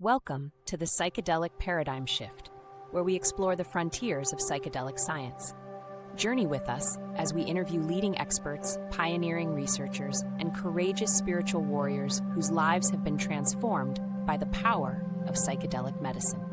Welcome to the Psychedelic Paradigm Shift, where we explore the frontiers of psychedelic science. Journey with us as we interview leading experts, pioneering researchers, and courageous spiritual warriors whose lives have been transformed by the power of psychedelic medicine.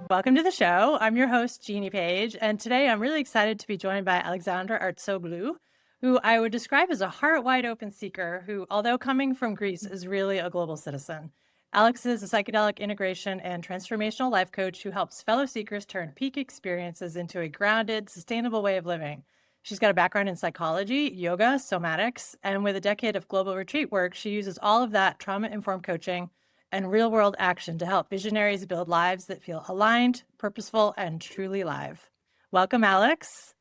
Welcome to the show. I'm your host, Jeannie Page, and today I'm really excited to be joined by Alexandra Artzoglou, who I would describe as a heart-wide-open seeker who, although coming from Greece, is really a global citizen. Alex is a psychedelic integration and transformational life coach who helps fellow seekers turn peak experiences into a grounded, sustainable way of living. She's got a background in psychology, yoga, somatics, and with a decade of global retreat work, she uses all of that trauma-informed coaching and real-world action to help visionaries build lives that feel aligned, purposeful, and truly live. Welcome, Alex.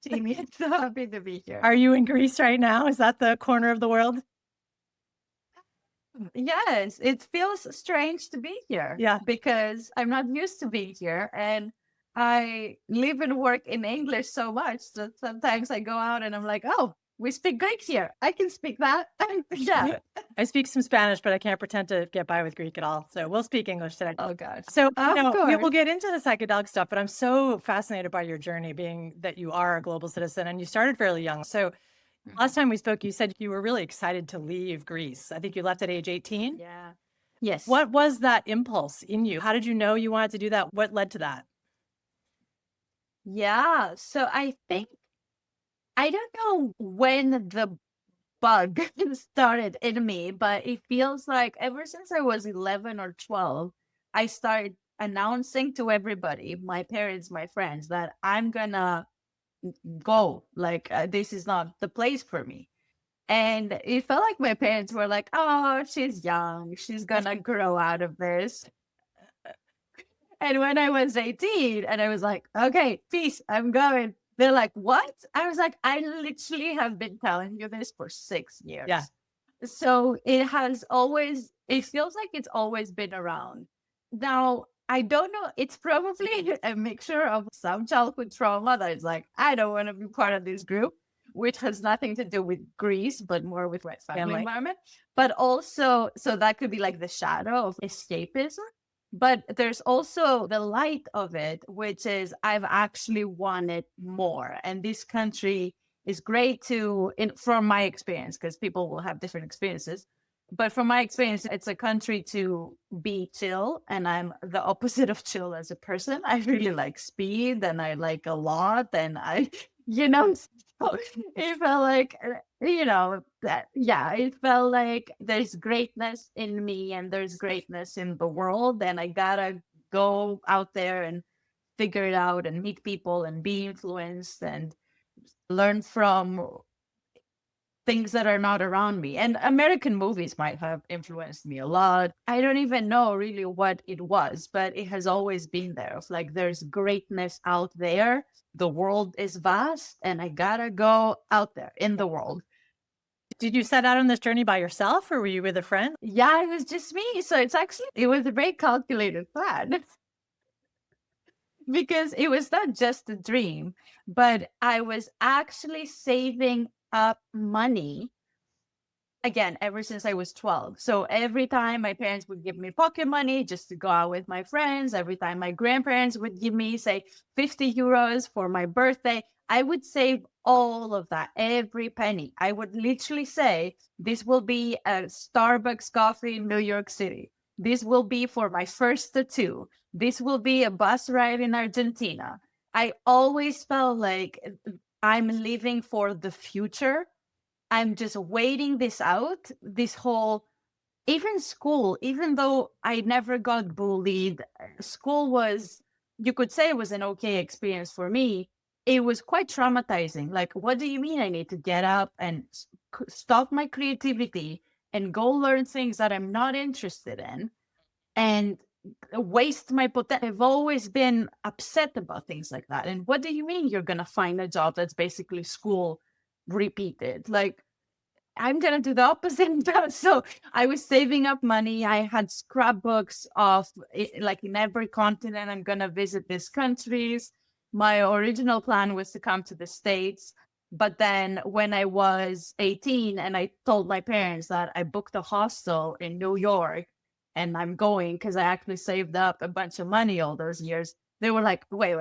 Jamie, it's so happy to be here. Are you in Greece right now? Is that the corner of the world? Yes, it feels strange to be here. Yeah. Because I'm not used to being here. And I live and work in English so much that sometimes I go out and I'm like, oh, we speak Greek here. I can speak that. Yeah. I speak some Spanish, but I can't pretend to get by with Greek at all. So we'll speak English today. Oh, God. So we will course. get into the psychedelic stuff, but I'm so fascinated by your journey, being that you are a global citizen and you started fairly young. So last time we spoke, you said you were really excited to leave Greece. I think you left at age 18. Yeah. Yes. What was that impulse in you? How did you know you wanted to do that? What led to that? Yeah. So I think, I don't know when the bug started in me, but it feels like ever since I was 11 or 12, I started announcing to everybody, my parents, my friends, that I'm gonna go. Like, this is not the place for me. And it felt like my parents were like, oh, she's young. She's gonna grow out of this. And when I was 18 and I was like, okay, peace, I'm going. They're like, what? I was like, I literally have been telling you this for 6 years. Yeah. So it feels like it's always been around. Now, I don't know. It's probably a mixture of some childhood trauma that is like, I don't want to be part of this group, which has nothing to do with Greece, but more with my family environment. But also, so that could be like the shadow of escapism. But there's also the light of it, which is I've actually wanted more. And this country is great from my experience, because people will have different experiences. But from my experience, it's a country to be chill. And I'm the opposite of chill as a person. I really like speed and I like a lot. And so it felt like, it felt like there's greatness in me and there's greatness in the world. And I gotta go out there and figure it out and meet people and be influenced and learn from things that are not around me. And American movies might have influenced me a lot. I don't even know really what it was, but it has always been there. It's like there's greatness out there. The world is vast and I gotta go out there in the world. Did you set out on this journey by yourself or were you with a friend? Yeah, it was just me. So it was a very calculated plan. Because it was not just a dream, but I was actually saving up money again ever since I was 12. So every time my parents would give me pocket money just to go out with my friends, every time my grandparents would give me, say, 50 euros for my birthday, I would save all of that, every penny. I would literally say, this will be a Starbucks coffee in New York City. This will be for my first tattoo. This will be a bus ride in Argentina. I always felt like I'm living for the future. I'm just waiting this out, this whole, even school, even though I never got bullied, school was, you could say it was an okay experience for me. It was quite traumatizing. Like, what do you mean I need to get up and stop my creativity and go learn things that I'm not interested in and waste my potential? I've always been upset about things like that. And what do you mean you're going to find a job that's basically school repeated? Like, I'm going to do the opposite. So I was saving up money. I had scrapbooks of like in every continent, I'm going to visit these countries. My original plan was to come to the States. But then when I was 18 and I told my parents that I booked a hostel in New York and I'm going because I actually saved up a bunch of money all those years, they were like, wait.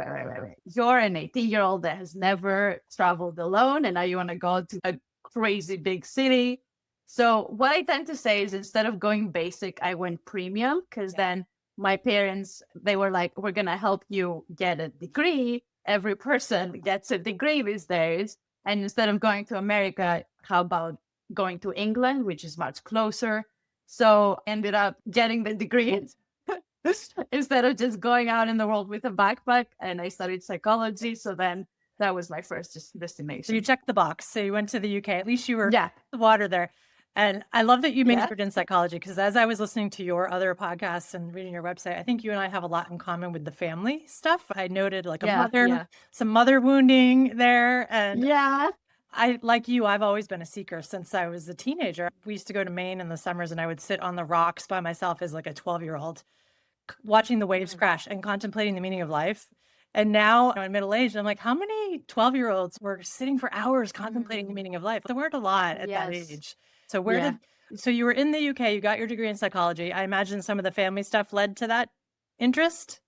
You're an 18-year-old that has never traveled alone. And now you want to go to a crazy big city. So what I tend to say is instead of going basic, I went premium because then my parents, they were like, we're going to help you get a degree. Every person gets a degree these days. And instead of going to America, how about going to England, which is much closer? So ended up getting the degree instead of just going out in the world with a backpack. And I studied psychology. So then that was my first destination. So you checked the box. So you went to the UK. At least you were Yeah. the water there. And I love that you Yeah. majored in psychology because as I was listening to your other podcasts and reading your website, I think you and I have a lot in common with the family stuff. I noted like some mother wounding there. And like you, I've always been a seeker since I was a teenager. We used to go to Maine in the summers and I would sit on the rocks by myself as like a 12-year-old, watching the waves crash and contemplating the meaning of life. And now I'm middle aged. I'm like, how many 12-year-olds were sitting for hours contemplating the meaning of life? There weren't a lot at that age. So so you were in the UK, you got your degree in psychology. I imagine some of the family stuff led to that interest.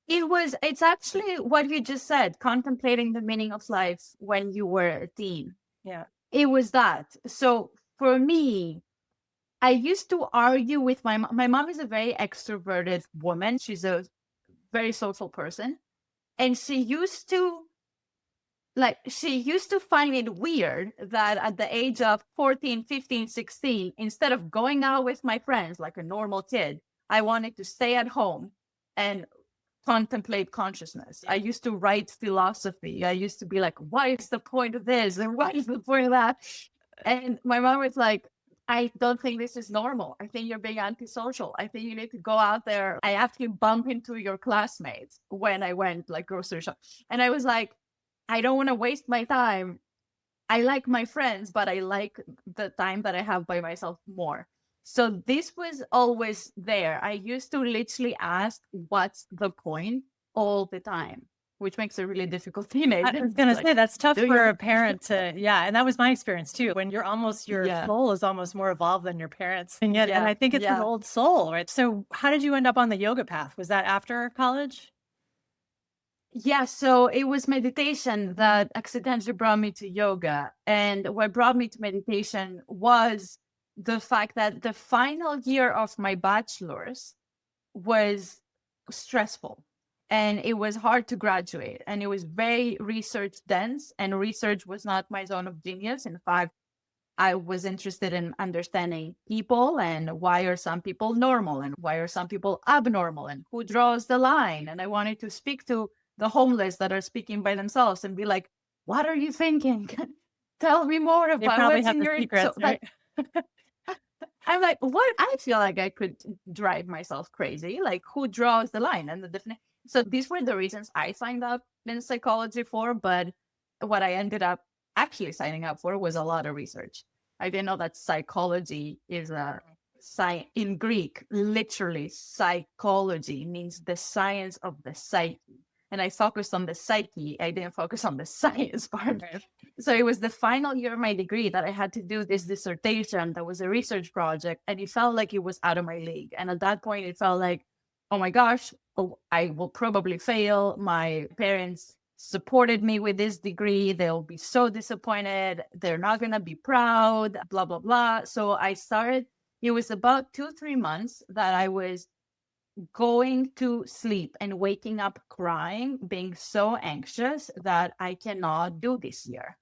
It's actually what you just said, contemplating the meaning of life when you were a teen. Yeah. It was that. So for me, I used to argue with my mom. My mom is a very extroverted woman. She's a very social person. And she used to find it weird that at the age of 14, 15, 16, instead of going out with my friends like a normal kid, I wanted to stay at home and contemplate consciousness. I used to write philosophy. I used to be like, what is the point of this? And what is the point of that? And my mom was like, I don't think this is normal. I think you're being antisocial. I think you need to go out there. I actually bump into your classmates when I went like grocery shop. And I was like, I don't want to waste my time. I like my friends, but I like the time that I have by myself more. So this was always there. I used to literally ask, what's the point all the time, which makes a really difficult teenager. I was going to say that's tough for a parent to, and that was my experience too. When your soul is almost more evolved than your parents. And yet, and I think it's an old soul, right? So how did you end up on the yoga path? Was that after college? Yeah, so it was meditation that accidentally brought me to yoga. And what brought me to meditation was the fact that the final year of my bachelor's was stressful and it was hard to graduate and it was very research dense and research was not my zone of genius. In fact, I was interested in understanding people and why are some people normal and why are some people abnormal and who draws the line. And I wanted to speak to the homeless that are speaking by themselves and be like, what are you thinking? Tell me more about what's in your secrets, right? I'm like, what? I feel like I could drive myself crazy. Like, who draws the line and the definition? So these were the reasons I signed up in psychology for. But what I ended up actually signing up for was a lot of research. I didn't know that psychology is in Greek, literally psychology means the science of the psyche. And I focused on the psyche. I didn't focus on the science part. So it was the final year of my degree that I had to do this dissertation that was a research project. And it felt like it was out of my league. And at that point, it felt like, oh my gosh, I will probably fail. My parents supported me with this degree. They'll be so disappointed. They're not going to be proud, blah, blah, blah. So I started, it was about 2-3 months that I was going to sleep and waking up crying, being so anxious that I cannot do this year.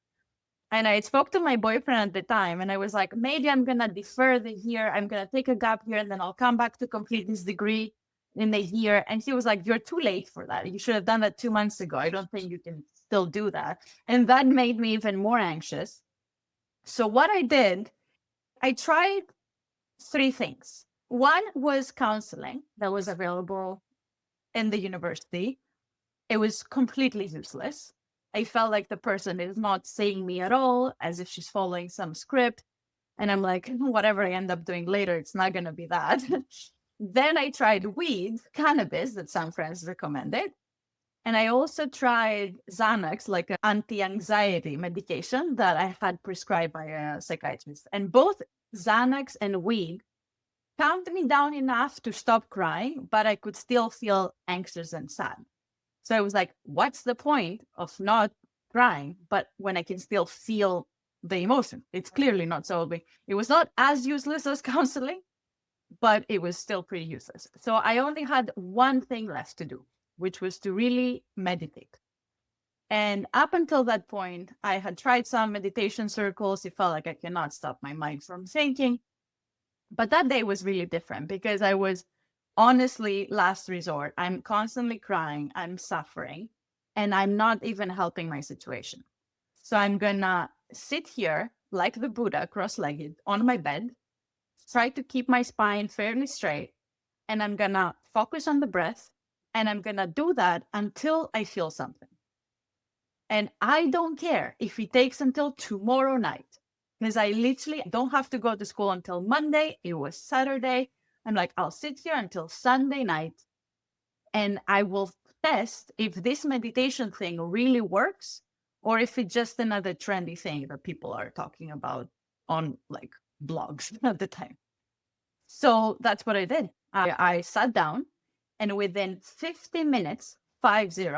And I spoke to my boyfriend at the time and I was like, maybe I'm going to defer the year. I'm going to take a gap year and then I'll come back to complete this degree in the year. And he was like, you're too late for that. You should have done that 2 months ago. I don't think you can still do that. And that made me even more anxious. So what I did, I tried 3 things. One was counseling that was available in the university. It was completely useless. I felt like the person is not seeing me at all, as if she's following some script. And I'm like, whatever I end up doing later, it's not going to be that. Then I tried weed, cannabis, that some friends recommended. And I also tried Xanax, like an anti-anxiety medication that I had prescribed by a psychiatrist. And both Xanax and weed calmed me down enough to stop crying, but I could still feel anxious and sad. So I was like, what's the point of not crying, but when I can still feel the emotion? It's clearly not solving. It was not as useless as counseling, but it was still pretty useless. So I only had one thing left to do, which was to really meditate. And up until that point, I had tried some meditation circles. It felt like I cannot stop my mind from thinking. But that day was really different because I was honestly last resort. I'm constantly crying, I'm suffering, and I'm not even helping my situation. So I'm gonna sit here like the Buddha, cross-legged on my bed, try to keep my spine fairly straight, and I'm gonna focus on the breath, and I'm gonna do that until I feel something. And I don't care if it takes until tomorrow night, because I literally don't have to go to school until Monday. It was Saturday. I'm like, I'll sit here until Sunday night and I will test if this meditation thing really works or if it's just another trendy thing that people are talking about on like blogs at the time. So that's what I did. I sat down and within 50 minutes, 50,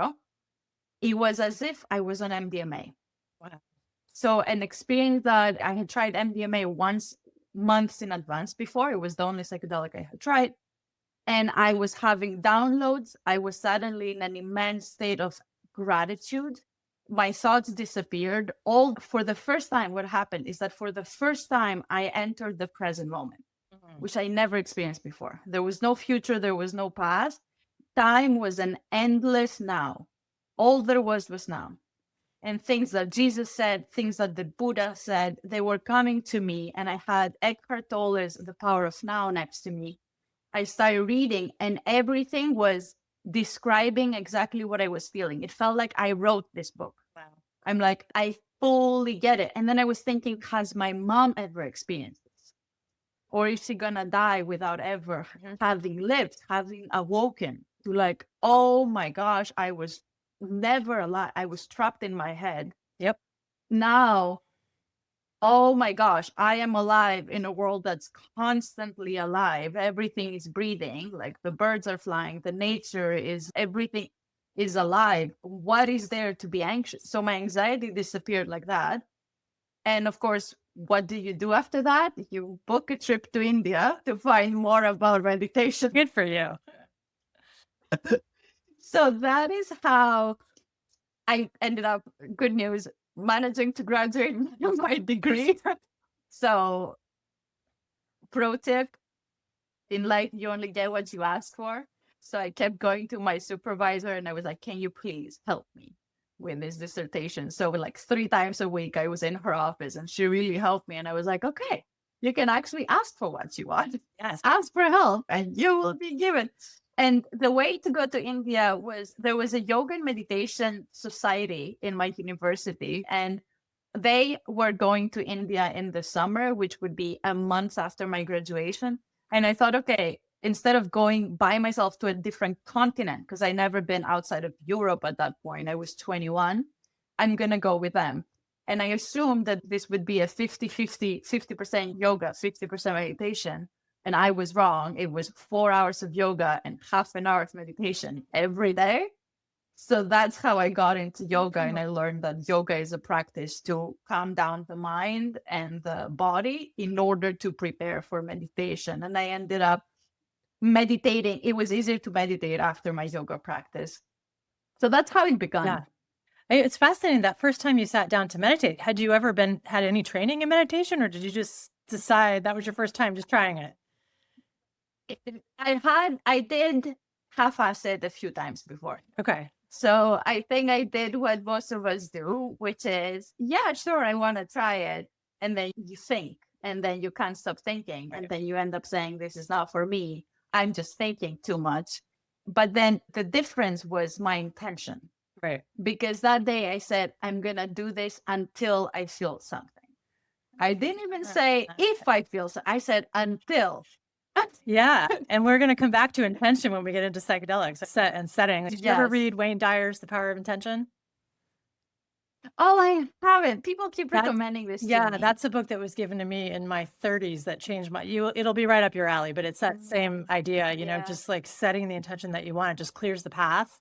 it was as if I was on MDMA. Wow. So an experience that I had tried MDMA once months in advance before. It was the only psychedelic I had tried. And I was having downloads. I was suddenly in an immense state of gratitude. My thoughts disappeared. All for the first time, what happened is that for the first time, I entered the present moment, which I never experienced before. There was no future. There was no past. Time was an endless now. All there was now. And things that Jesus said, things that the Buddha said, they were coming to me. And I had Eckhart Tolle's The Power of Now next to me. I started reading and everything was describing exactly what I was feeling. It felt like I wrote this book. Wow. I'm like, I fully get it. And then I was thinking, has my mom ever experienced this? Or is she gonna die without ever having lived, having awoken to like, oh my gosh, I was never alive. I was trapped in my head. Yep. Now, oh my gosh, I am alive in a world that's constantly alive. Everything is breathing, like the birds are flying, the nature is, everything is alive. What is there to be anxious? So my anxiety disappeared like that. And of course, what do you do after that? You book a trip to India to find more about meditation. Good for you. So that is how I ended up, good news, managing to graduate my degree. So, pro tip, in life, you only get what you ask for. So I kept going to my supervisor and I was like, can you please help me with this dissertation? So like 3 times a week, I was in her office and she really helped me. And I was like, okay, you can actually ask for what you want. Yes. Ask for help and you will be given. And the way to go to India was, there was a yoga and meditation society in my university, and they were going to India in the summer, which would be a month after my graduation. And I thought, okay, instead of going by myself to a different continent, because I never been outside of Europe at that point, I was 21, I'm going to go with them. And I assumed that this would be a 50% yoga, 50% meditation. And I was wrong. It was 4 hours of yoga and half an hour of meditation every day. So that's how I got into yoga. And I learned that yoga is a practice to calm down the mind and the body in order to prepare for meditation. And I ended up meditating. It was easier to meditate after my yoga practice. So that's how it began. Yeah. It's fascinating. That first time you sat down to meditate, had you ever had any training in meditation, or did you just decide that was your first time just trying it? I did half-ass it a few times before. Okay. So I think I did what most of us do, which is, yeah, sure, I want to try it. And then you think, and then you can't stop thinking. And then you end up saying, this is not for me. I'm just thinking too much. But then the difference was my intention. Right. Because that day I said, I'm going to do this until I feel something. I didn't even say if I feel so. I said until. Yeah. And we're going to come back to intention when we get into psychedelics set and setting. Did you ever Yes. read Wayne Dyer's The Power of Intention? Oh, I haven't. People keep recommending this to me. That's a book that was given to me in my 30s that changed it'll be right up your alley, but it's that same idea, Yeah. just like setting the intention that you want, it just clears the path.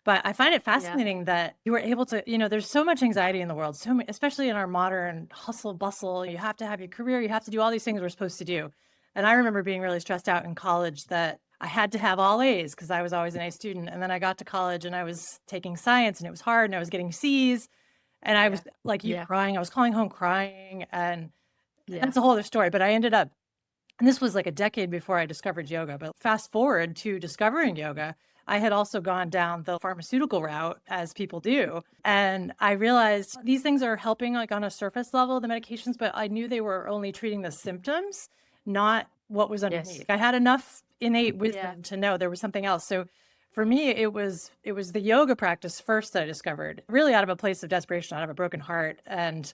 But I find it fascinating that you were able to, there's so much anxiety in the world, especially in our modern hustle bustle. You have to have your career, you have to do all these things we're supposed to do. And I remember being really stressed out in college that I had to have all A's because I was always an A student. And then I got to college and I was taking science and it was hard and I was getting C's. And I was like you crying. I was calling home crying. And that's a whole other story. But I ended up, and this was like a decade before I discovered yoga. But fast forward to discovering yoga, I had also gone down the pharmaceutical route, as people do. And I realized these things are helping like on a surface level, the medications, but I knew they were only treating the symptoms, not what was underneath. I had enough innate wisdom to know there was something else. So for me, it was the yoga practice first that I discovered, really out of a place of desperation, out of a broken heart. And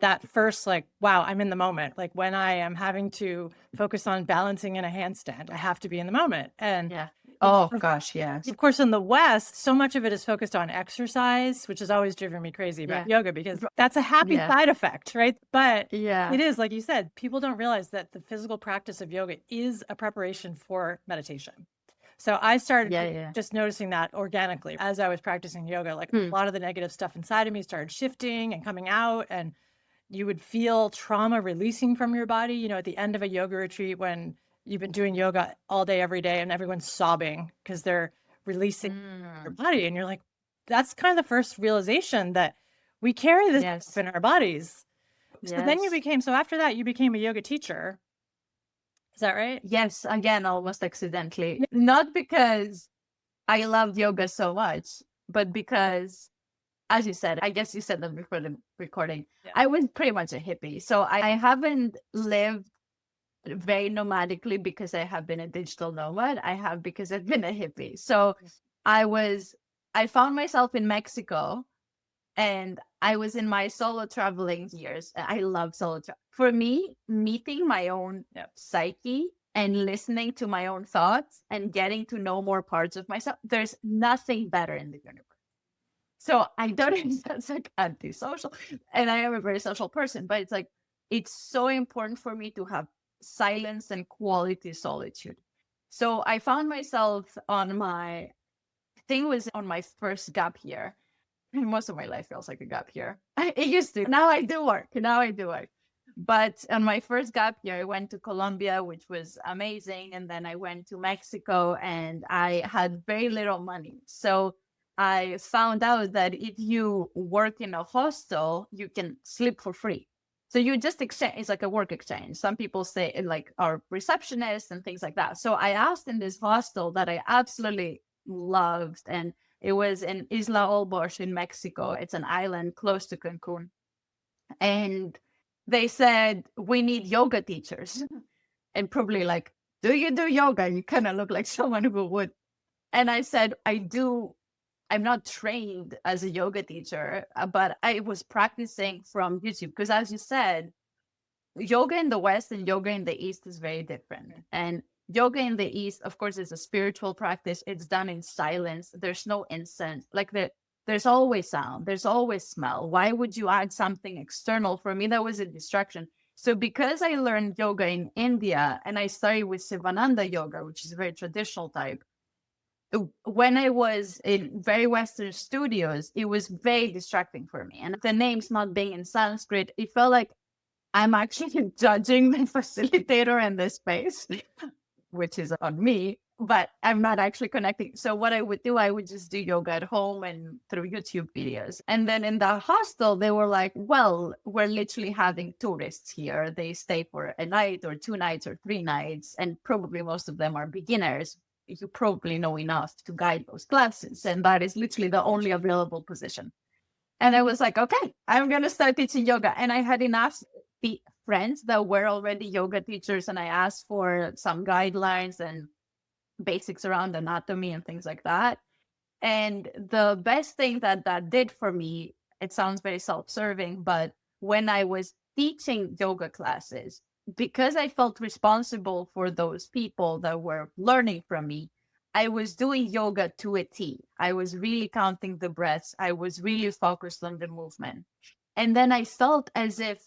that first, like, wow, I'm in the moment. Like when I am having to focus on balancing in a handstand, I have to be in the moment. And oh gosh, yes. Of course, in the West, so much of it is focused on exercise, which has always driven me crazy about yoga because that's a happy side effect, right? But it is, like you said, people don't realize that the physical practice of yoga is a preparation for meditation. So I started just noticing that organically as I was practicing yoga, like a lot of the negative stuff inside of me started shifting and coming out, and you would feel trauma releasing from your body, at the end of a yoga retreat when you've been doing yoga all day, every day, and everyone's sobbing because they're releasing your body. And you're like, that's kind of the first realization that we carry this stuff in our bodies. So then so after that, you became a yoga teacher. Is that right? Yes, again, almost accidentally. Not because I loved yoga so much, but because, as you said, I guess you said that before the recording, I was pretty much a hippie. So I haven't lived very nomadically because I have been a digital nomad. I have because I've been a hippie. So I found myself in Mexico, and I was in my solo traveling years. I love solo travel. For me, meeting my own psyche and listening to my own thoughts and getting to know more parts of myself, there's nothing better in the universe. So I don't know if that's like antisocial, and I am a very social person, but it's like, it's so important for me to have silence and quality solitude. So I found myself on my first gap year. Most of my life feels like a gap year. It used to. Now I do work. But on my first gap year, I went to Colombia, which was amazing. And then I went to Mexico and I had very little money. So I found out that if you work in a hostel, you can sleep for free. So you just exchange, it's like a work exchange. Some people say like are receptionists and things like that. So I asked in this hostel that I absolutely loved, and it was in Isla Olbos in Mexico. It's an island close to Cancun. And they said, we need yoga teachers. And probably like, do you do yoga? You kind of look like someone who would. And I said, I do. I'm not trained as a yoga teacher, but I was practicing from YouTube because, as you said, yoga in the West and yoga in the East is very different. And yoga in the East, of course, is a spiritual practice. It's done in silence. There's no incense. Like there's always sound. There's always smell. Why would you add something external? For me, that was a distraction. So because I learned yoga in India and I started with Sivananda yoga, which is a very traditional type, when I was in very Western studios, it was very distracting for me. And the names not being in Sanskrit, it felt like I'm actually judging the facilitator in this space, which is on me, but I'm not actually connecting. So what I would do, I would just do yoga at home and through YouTube videos. And then in the hostel, they were like, well, we're literally having tourists here. They stay for a night or 2 nights or 3 nights. And probably most of them are beginners. You probably know enough to guide those classes. And that is literally the only available position. And I was like, okay, I'm going to start teaching yoga. And I had enough friends that were already yoga teachers. And I asked for some guidelines and basics around anatomy and things like that. And the best thing that did for me, it sounds very self-serving, but when I was teaching yoga classes, because I felt responsible for those people that were learning from me, I was doing yoga to a T. I was really counting the breaths. I was really focused on the movement. And then I felt as if,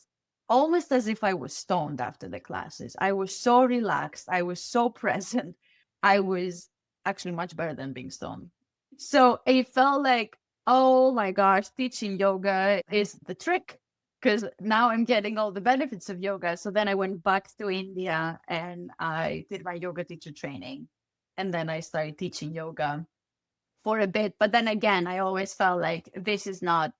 almost as if I was stoned after the classes. I was so relaxed. I was so present. I was actually much better than being stoned. So it felt like, oh my gosh, teaching yoga is the trick, because now I'm getting all the benefits of yoga. So then I went back to India and I did my yoga teacher training. And then I started teaching yoga for a bit. But then again, I always felt like this is not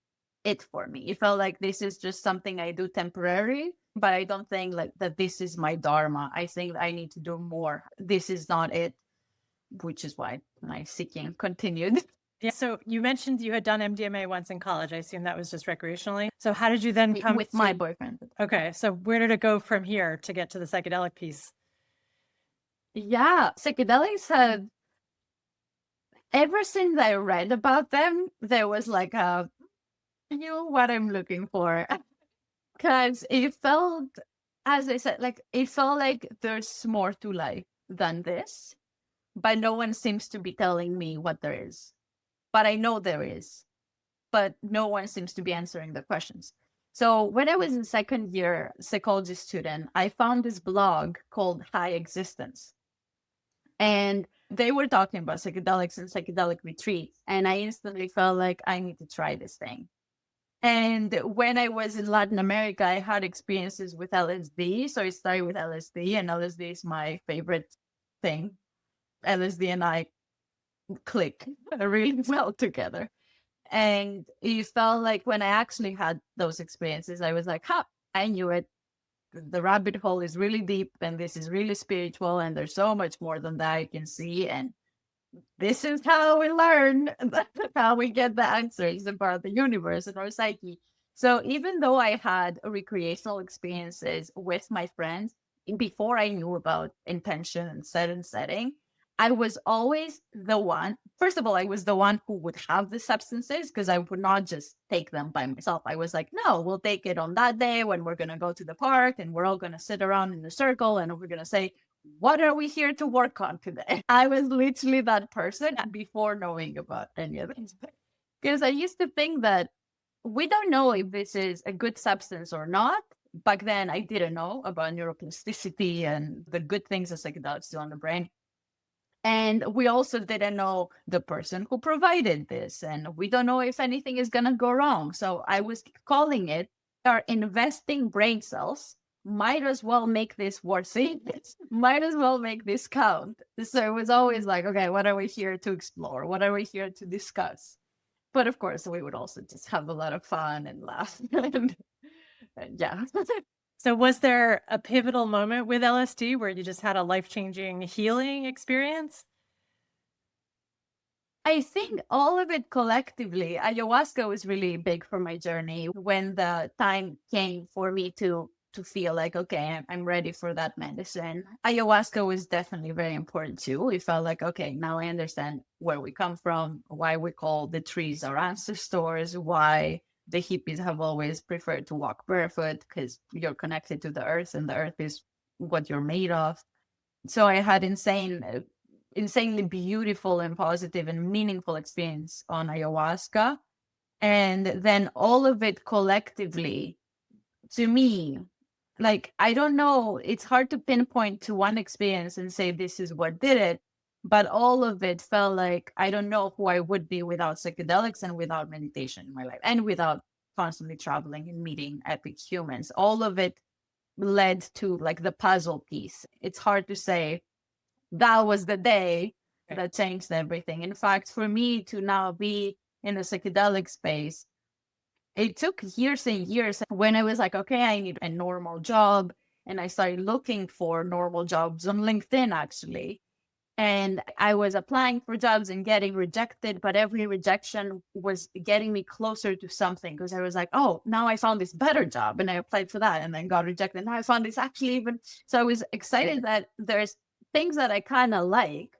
it for me. It felt like this is just something I do temporary, but I don't think like that this is my dharma. I think I need to do more. This is not it, which is why my seeking continued. Yeah. So you mentioned you had done MDMA once in college. I assume that was just recreationally. So how did you then come with my boyfriend? Okay. So where did it go from here to get to the psychedelic piece? Yeah, psychedelics had, ever since I read about them, there was like a, you know what I'm looking for. Because it felt, as I said, like it felt like there's more to life than this, but no one seems to be telling me what there is. But I know there is, but no one seems to be answering the questions. So when I was in second year psychology student, I found this blog called High Existence. And they were talking about psychedelics and psychedelic retreats. And I instantly felt like I need to try this thing. And when I was in Latin America, I had experiences with LSD. So I started with LSD, and LSD is my favorite thing. LSD and I click really well together. And it felt like when I actually had those experiences, I was like, ha, I knew it. The rabbit hole is really deep, and this is really spiritual, and there's so much more than that I can see. And this is how we learn, how we get the answers about the universe and our psyche. So even though I had recreational experiences with my friends before I knew about intention and set and setting, I was always the one. First of all, I was the one who would have the substances, because I would not just take them by myself. I was like, no, we'll take it on that day when we're going to go to the park and we're all going to sit around in a circle and we're going to say, what are we here to work on today? I was literally that person before knowing about any of this. Because I used to think that we don't know if this is a good substance or not. Back then, I didn't know about neuroplasticity and the good things that psychedelics do on the brain. And we also didn't know the person who provided this. And we don't know if anything is going to go wrong. So I was calling it our investing brain cells. Might as well make this worth it. Might as well make this count. So it was always like, okay, what are we here to explore? What are we here to discuss? But of course, we would also just have a lot of fun and laugh. and yeah. So was there a pivotal moment with LSD where you just had a life-changing healing experience? I think all of it collectively. Ayahuasca was really big for my journey. When the time came for me to feel like, okay, I'm ready for that medicine, ayahuasca was definitely very important too. It felt like, okay, now I understand where we come from, why we call the trees our ancestors, why the hippies have always preferred to walk barefoot, because you're connected to the earth and the earth is what you're made of. So I had insanely beautiful and positive and meaningful experience on ayahuasca. And then all of it collectively, to me, like, I don't know, it's hard to pinpoint to one experience and say this is what did it. But all of it felt like I don't know who I would be without psychedelics and without meditation in my life and without constantly traveling and meeting epic humans. All of it led to like the puzzle piece. It's hard to say that was the day that changed everything. In fact, for me to now be in the psychedelic space, it took years and years. When I was like, okay, I need a normal job. And I started looking for normal jobs on LinkedIn, actually. And I was applying for jobs and getting rejected, but every rejection was getting me closer to something, because I was like, oh, now I found this better job. And I applied for that and then got rejected. Now I found this actually even. So I was excited that there's things that I kind of like.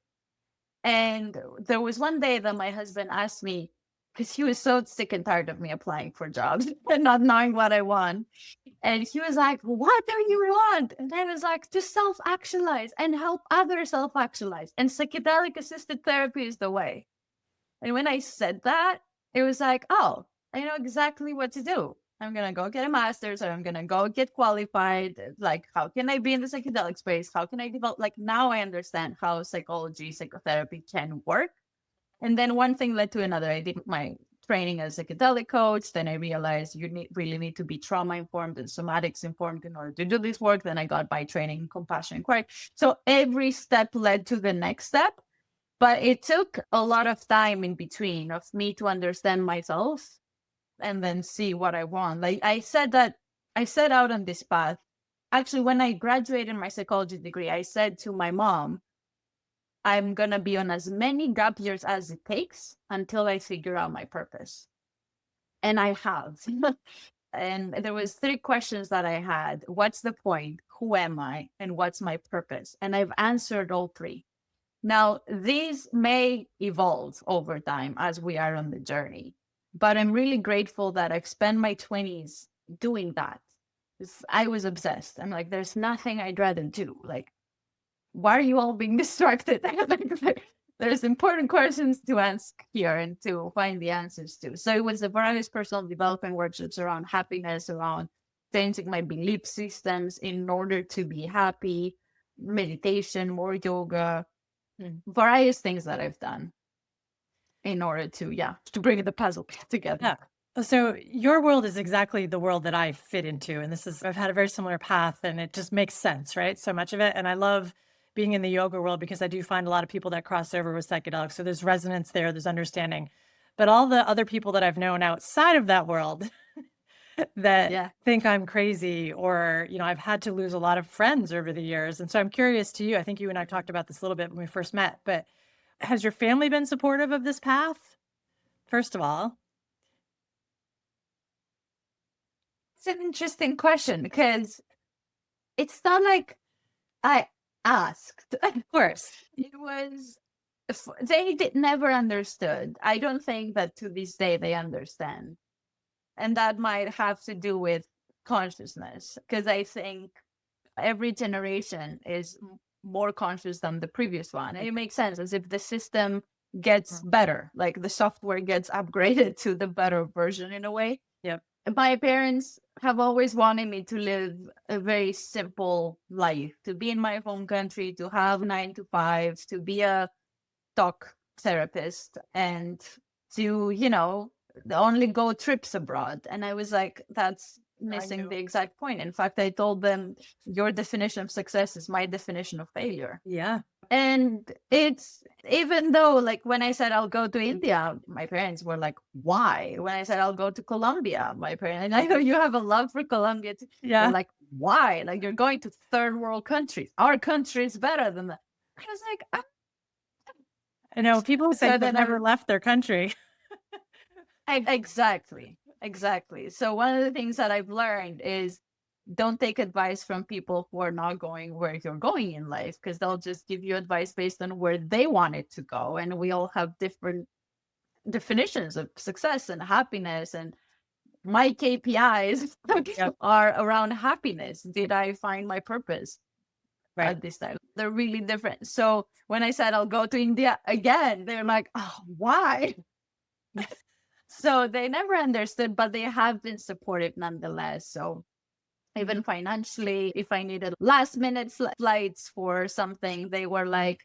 And there was one day that my husband asked me, because he was so sick and tired of me applying for jobs and not knowing what I want. And he was like, what do you want? And I was like, to self-actualize and help others self-actualize. And psychedelic assisted therapy is the way. And when I said that, it was like, oh, I know exactly what to do. I'm going to go get a master's, or I'm going to go get qualified. Like, how can I be in the psychedelic space? How can I develop? Like, now I understand how psychology, psychotherapy can work. And then one thing led to another. I did my training as a psychedelic coach. Then I realized you really need to be trauma informed and somatics informed in order to do this work. Then I got my training in compassion inquiry. So every step led to the next step. But it took a lot of time in between of me to understand myself and then see what I want. Like I said that I set out on this path. Actually, when I graduated my psychology degree, I said to my mom, I'm going to be on as many gap years as it takes until I figure out my purpose. And I have. And there was 3 questions that I had. What's the point? Who am I? And what's my purpose? And I've answered all 3. Now, these may evolve over time as we are on the journey, but I'm really grateful that I've spent my 20s doing that. I was obsessed. I'm like, there's nothing I'd rather do. Like, why are you all being distracted? There's important questions to ask here and to find the answers to. So it was a various personal development workshops around happiness, around changing my belief systems in order to be happy, meditation, more yoga, various things that I've done in order to bring the puzzle together. Yeah. So your world is exactly the world that I fit into. And I've had a very similar path, and it just makes sense, right? So much of it. And I love being in the yoga world because I do find a lot of people that cross over with psychedelics. So there's resonance there, there's understanding. But all the other people that I've known outside of that world that think I'm crazy, or, I've had to lose a lot of friends over the years. And so I'm curious to you, I think you and I talked about this a little bit when we first met, but has your family been supportive of this path? First of all. It's an interesting question because it's not like I asked. Of course. It was, they never understood. I don't think that to this day they understand. And that might have to do with consciousness, because I think every generation is more conscious than the previous one. And it makes sense, as if the system gets better, like the software gets upgraded to the better version in a way. Yep. My parents have always wanted me to live a very simple life, to be in my home country, to have 9 to 5, to be a talk therapist, and to, only go trips abroad. And I was like, that's missing the exact point. In fact, I told them, your definition of success is my definition of failure. Yeah. And it's, even though, like, when I said I'll go to India, my parents were like, why? When I said I'll go to Colombia, my parents, and I know you have a love for Colombia too. Yeah. They're like, why? Like, you're going to third world countries. Our country is better than that. I was like, I know people who say they've never left their country. Exactly. So one of the things that I've learned is, don't take advice from people who are not going where you're going in life, because they'll just give you advice based on where they want it to go. And we all have different definitions of success and happiness. And my KPIs are around happiness. Did I find my purpose at this time? They're really different. So when I said I'll go to India again, they're like, oh, why? So they never understood, but they have been supportive nonetheless. So even financially, if I needed last minute flights for something, they were like,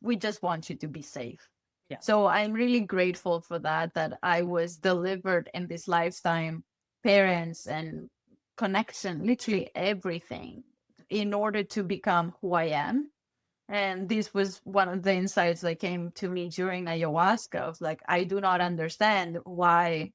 we just want you to be safe. Yeah. So I'm really grateful for that I was delivered in this lifetime, parents and connection, literally everything, in order to become who I am. And this was one of the insights that came to me during ayahuasca of like, I do not understand why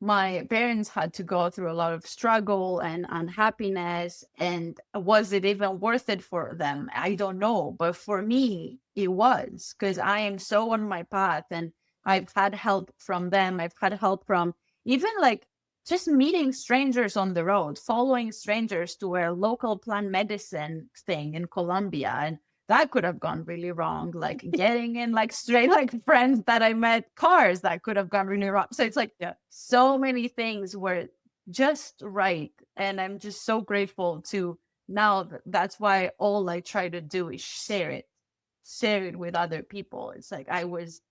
my parents had to go through a lot of struggle and unhappiness. And was it even worth it for them? I don't know. But for me, it was, because I am so on my path, and I've had help from them. I've had help from even like just meeting strangers on the road, following strangers to a local plant medicine thing in Colombia, and that could have gone really wrong. Like getting in like straight, like friends that I met, cars that could have gone really wrong. So it's like so many things were just right. And I'm just so grateful to now. That's why all I try to do is share it with other people. It's like I was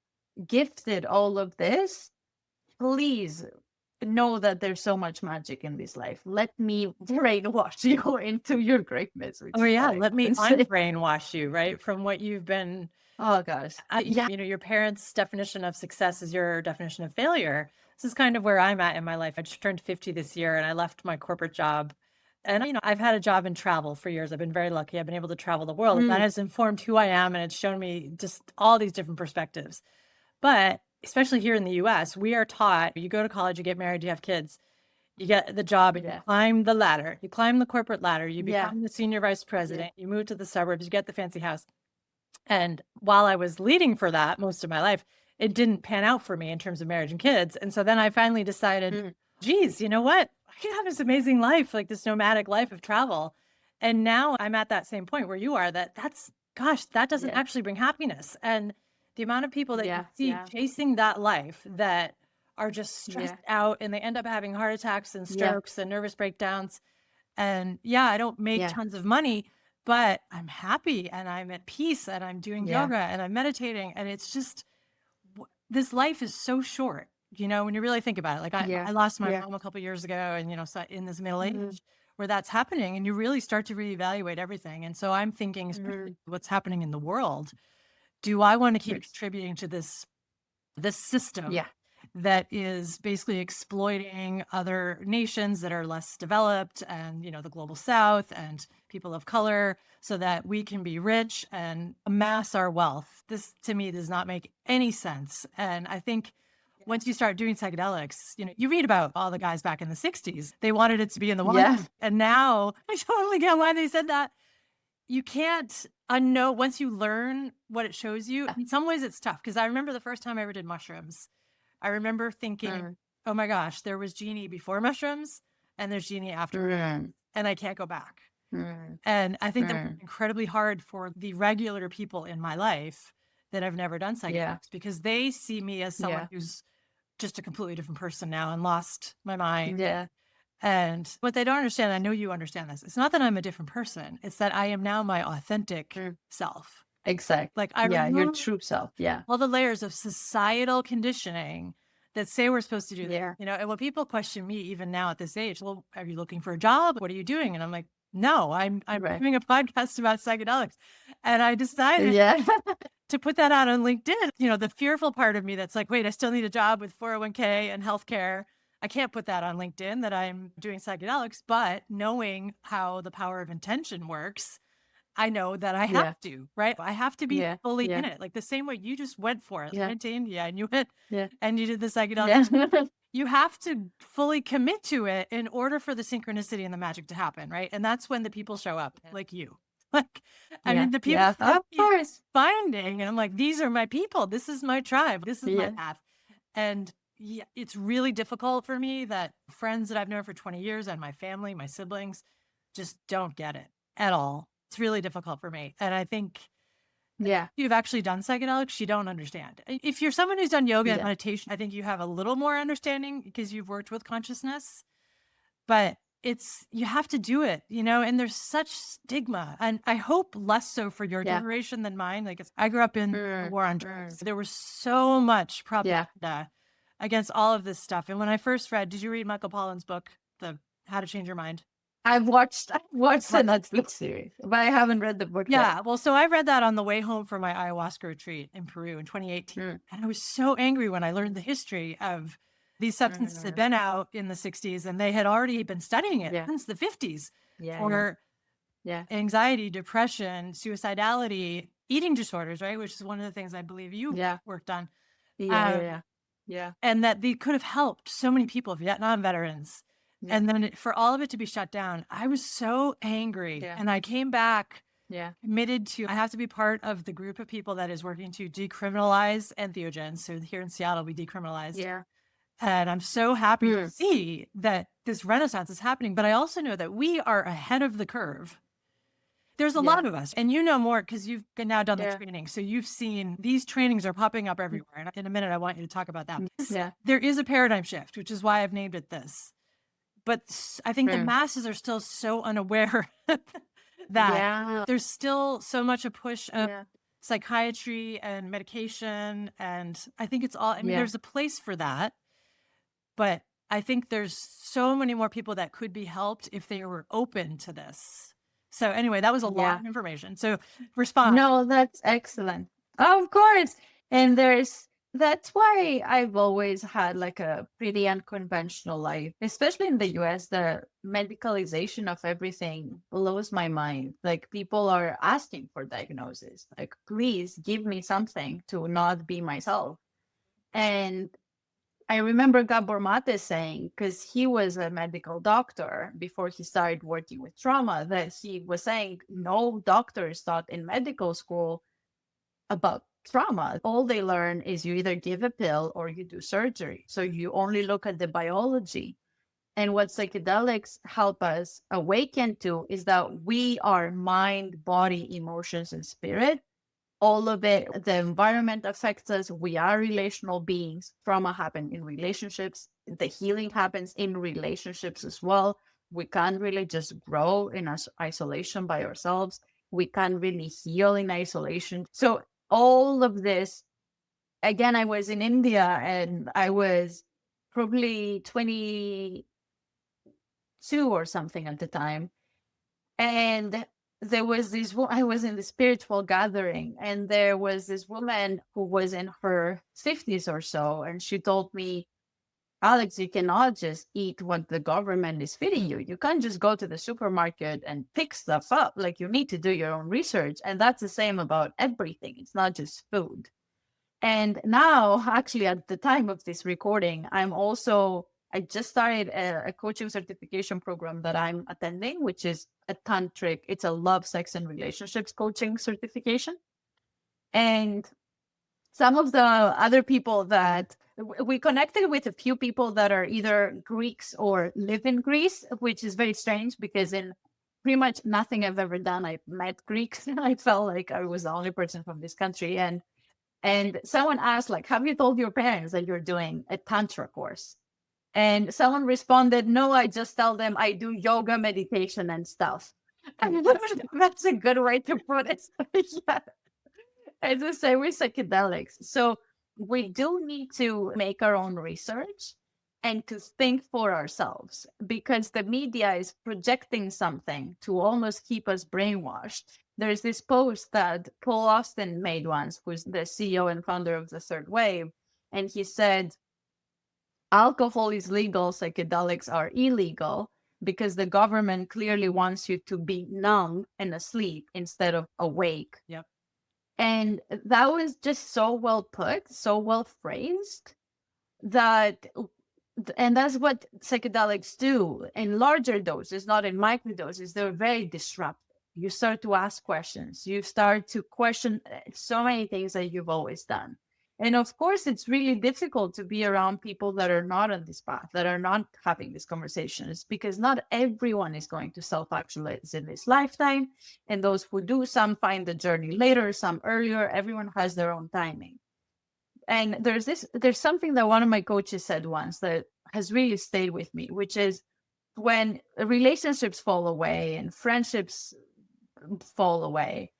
gifted all of this. Please know that there's so much magic in this life. Let me brainwash you into your greatness. Oh yeah, let me unbrainwash you, right? From what you've been. Oh gosh. Yeah. You know, your parents' definition of success is your definition of failure. This is kind of where I'm at in my life. I just turned 50 this year and I left my corporate job. And, you know, I've had a job in travel for years. I've been very lucky. I've been able to travel the world. And that has informed who I am. And it's shown me just all these different perspectives. But especially here in the US, we are taught, you go to college, you get married, you have kids, you get the job, and you climb the ladder, you climb the corporate ladder, you become the senior vice president, you move to the suburbs, you get the fancy house. And while I was leading for that most of my life, it didn't pan out for me in terms of marriage and kids. And so then I finally decided, geez, you know what? I can have this amazing life, like this nomadic life of travel. And now I'm at that same point where you are, that doesn't actually bring happiness. And the amount of people that you see chasing that life that are just stressed out and they end up having heart attacks and strokes and nervous breakdowns. And I don't make tons of money, but I'm happy and I'm at peace and I'm doing yoga and I'm meditating. And it's just, this life is so short, you know, when you really think about it. Like I lost my mom a couple of years ago and, you know, so in this middle age where that's happening and you really start to reevaluate everything. And so I'm thinking, especially what's happening in the world, do I want to keep contributing to this system that is basically exploiting other nations that are less developed and, you know, the global south and people of color so that we can be rich and amass our wealth? This to me does not make any sense. And I think once you start doing psychedelics, you know, you read about all the guys back in the 60s, they wanted it to be in the water. And now I totally get why they said that. You can't unknow once you learn what it shows you. In some ways it's tough because I remember the first time I ever did mushrooms, I remember thinking, oh my gosh, there was Jeannie before mushrooms and there's Jeannie after, and I can't go back. And I think that's incredibly hard for the regular people in my life that have never done psychedelics because they see me as someone who's just a completely different person now and lost my mind. And what they don't understand, I know you understand this, it's not that I'm a different person. It's that I am now my authentic self. Exactly. Like I your true self. All the layers of societal conditioning that say we're supposed to do that. You know, and when people question me even now at this age, well, are you looking for a job? What are you doing? And I'm like, no, I'm doing a podcast about psychedelics. And I decided to put that out on LinkedIn. You know, the fearful part of me that's like, wait, I still need a job with 401k and healthcare. I can't put that on LinkedIn that I'm doing psychedelics, but knowing how the power of intention works, I know that I have to, right? I have to be fully in it. Like the same way you just went for it, went to India and you went and you did the psychedelics. You have to fully commit to it in order for the synchronicity and the magic to happen, right? And that's when the people show up, like you. Like, I mean, the people of course finding, and I'm like, these are my people. This is my tribe. This is my path. And it's really difficult for me that friends that I've known for 20 years and my family, my siblings, just don't get it at all. It's really difficult for me. And I think if you've actually done psychedelics, you don't understand. If you're someone who's done yoga and meditation, I think you have a little more understanding because you've worked with consciousness. But you have to do it, you know, and there's such stigma. And I hope less so for your generation than mine. Like I grew up in the war on drugs. There was so much propaganda against all of this stuff. And when I first did you read Michael Pollan's book, The How to Change Your Mind? I've watched the Netflix series, but I haven't read the book yet. Well, so I read that on the way home from my ayahuasca retreat in Peru in 2018. And I was so angry when I learned the history of these substances had been out in the 60s and they had already been studying it since the 50s for anxiety, depression, suicidality, eating disorders, right? Which is one of the things I believe you worked on. And that they could have helped so many people, Vietnam veterans. And then for all of it to be shut down, I was so angry. And I came back committed to, I have to be part of the group of people that is working to decriminalize entheogens. So here in Seattle, we decriminalized. And I'm so happy to see that this renaissance is happening. But I also know that we are ahead of the curve there's a lot of us, and you know more because you've now done the Yeah. training. So you've seen these trainings are popping up everywhere. And in a minute, I want you to talk about that. Yeah. There is a paradigm shift, which is why I've named it this. But I think the masses are still so unaware that there's still so much a push of psychiatry and medication. And I think it's all, I mean, there's a place for that. But I think there's so many more people that could be helped if they were open to this. So anyway, that was a lot of information. So respond. No, that's excellent. Of course. And that's why I've always had like a pretty unconventional life, especially in the US. The medicalization of everything blows my mind. Like people are asking for diagnosis, like, please give me something to not be myself. And I remember Gabor Maté saying, because he was a medical doctor before he started working with trauma, that he was saying no doctor is taught in medical school about trauma. All they learn is you either give a pill or you do surgery. So you only look at the biology. And what psychedelics help us awaken to is that we are mind, body, emotions, and spirit. All of it, the environment affects us. We are relational beings. Trauma happens in relationships. The healing happens in relationships as well. We can't really just grow in isolation by ourselves. We can't really heal in isolation. So all of this, again, I was in India and I was probably 22 or something at the time. And there was I was in the spiritual gathering, and there was this woman who was in her 50s or so, and she told me, Alex, you cannot just eat what the government is feeding you. You can't just go to the supermarket and pick stuff up. Like, you need to do your own research. And that's the same about everything. It's not just food. And now, actually, at the time of this recording, I just started a coaching certification program that I'm attending, which is it's a love, sex, and relationships coaching certification. And some of the other people that we connected with, a few people that are either Greeks or live in Greece, which is very strange because in pretty much nothing I've ever done, I've met Greeks. I felt like I was the only person from this country. And someone asked, like, have you told your parents that you're doing a Tantra course? And someone responded, no, I just tell them I do yoga, meditation, and stuff. And that's a good way to put it. Yeah. It's the same with psychedelics. So we do need to make our own research and to think for ourselves, because the media is projecting something to almost keep us brainwashed. There's this post that Paul Austin made once, who's the CEO and founder of the Third Wave, and he said, alcohol is legal, psychedelics are illegal, because the government clearly wants you to be numb and asleep instead of awake. Yep. And that was just so well put, so well phrased, and that's what psychedelics do in larger doses, not in micro doses. They're very disruptive. You start to ask questions. You start to question so many things that you've always done. And of course, it's really difficult to be around people that are not on this path, that are not having these conversations, because not everyone is going to self-actualize in this lifetime. And those who do, some find the journey later, some earlier. Everyone has their own timing. And there's something that one of my coaches said once that has really stayed with me, which is when relationships fall away and friendships fall away,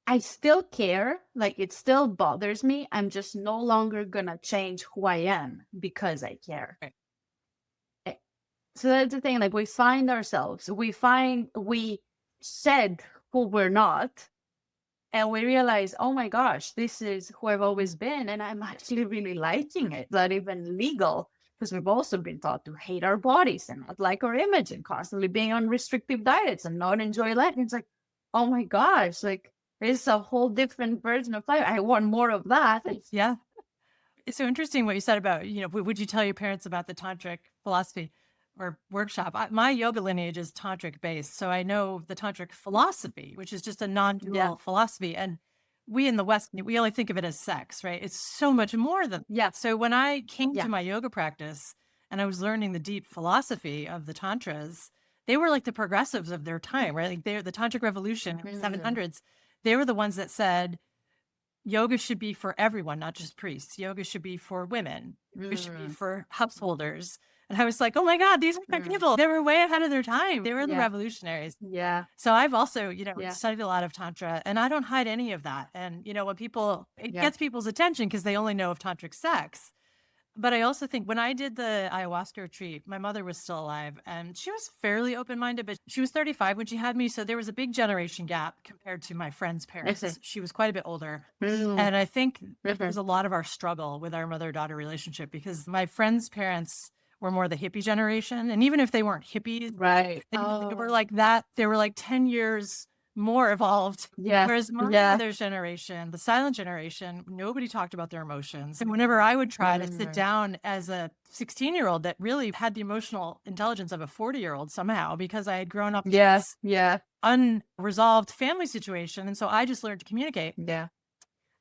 I still care, like it still bothers me. I'm just no longer gonna change who I am because I care. Right. So that's the thing, like we said who we're not, and we realize, oh my gosh, this is who I've always been, and I'm actually really liking it. Not even legal, because we've also been taught to hate our bodies and not like our image and constantly being on restrictive diets and not enjoy life. And it's like, oh my gosh, like, it's a whole different version of life. I want more of that. Yeah. It's so interesting what you said about, would you tell your parents about the tantric philosophy or workshop? My yoga lineage is tantric based. So I know the tantric philosophy, which is just a non-dual philosophy. And we in the West, we only think of it as sex, right? It's so much more than that. So when I came to my yoga practice and I was learning the deep philosophy of the tantras, they were like the progressives of their time, right? Like they're the tantric revolution in the 700s. They were the ones that said yoga should be for everyone, not just priests. Yoga should be for women. Yoga should be for householders. And I was like, oh my God, these are my people. They were way ahead of their time. They were the revolutionaries. Yeah. So I've also, studied a lot of Tantra, and I don't hide any of that. And, when it gets people's attention because they only know of tantric sex. But I also think when I did the ayahuasca retreat, my mother was still alive and she was fairly open-minded, but she was 35 when she had me. So there was a big generation gap compared to my friend's parents. She was quite a bit older. And I think there was a lot of our struggle with our mother-daughter relationship because my friend's parents were more the hippie generation. And even if they weren't hippies, Right. they were like that. They were like 10 years more evolved. Yeah. Whereas my mother's generation, the silent generation, nobody talked about their emotions. And whenever I would try to sit down as a 16-year-old that really had the emotional intelligence of a 40-year-old somehow, because I had grown up in this unresolved family situation. And so I just learned to communicate. Yeah.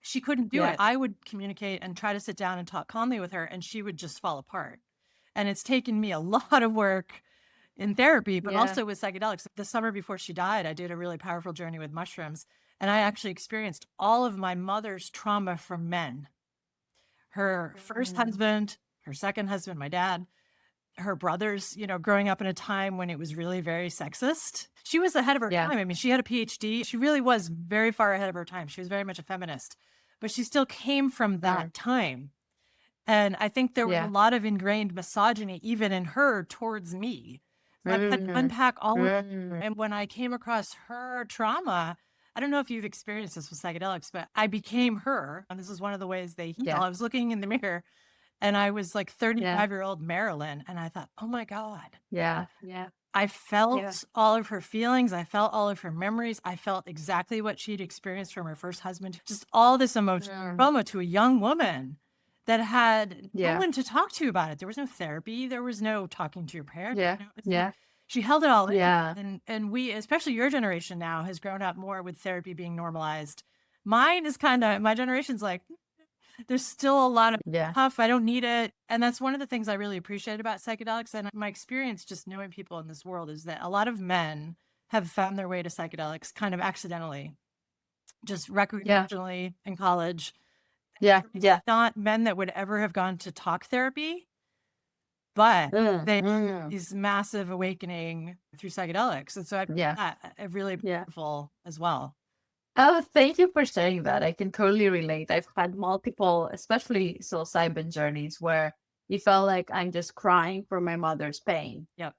She couldn't do it. I would communicate and try to sit down and talk calmly with her, and she would just fall apart. And it's taken me a lot of work in therapy, but also with psychedelics. The summer before she died, I did a really powerful journey with mushrooms. And I actually experienced all of my mother's trauma from men. Her first husband, her second husband, my dad, her brothers, growing up in a time when it was really very sexist. She was ahead of her time. I mean, she had a PhD. She really was very far ahead of her time. She was very much a feminist, but she still came from that time. And I think there was a lot of ingrained misogyny even in her towards me. So I had to unpack all of it. And when I came across her trauma, I don't know if you've experienced this with psychedelics, but I became her. And this is one of the ways they heal. I was looking in the mirror and I was like 35-year-old Marilyn. And I thought, oh my God. Yeah. Yeah. I felt all of her feelings. I felt all of her memories. I felt exactly what she'd experienced from her first husband. Just all this emotional trauma to a young woman that had no one to talk to about it. There was no therapy. There was no talking to your parents. She held it all in. And we, especially your generation now, has grown up more with therapy being normalized. Mine is my generation's like, there's still a lot of tough. I don't need it. And that's one of the things I really appreciate about psychedelics. And my experience just knowing people in this world is that a lot of men have found their way to psychedelics kind of accidentally, just recreationally in college. Not men that would ever have gone to talk therapy, but they these massive awakening through psychedelics. And so I really powerful as well. Oh, thank you for saying that. I can totally relate. I've had multiple, especially psilocybin journeys where it felt like I'm just crying for my mother's pain. Yep.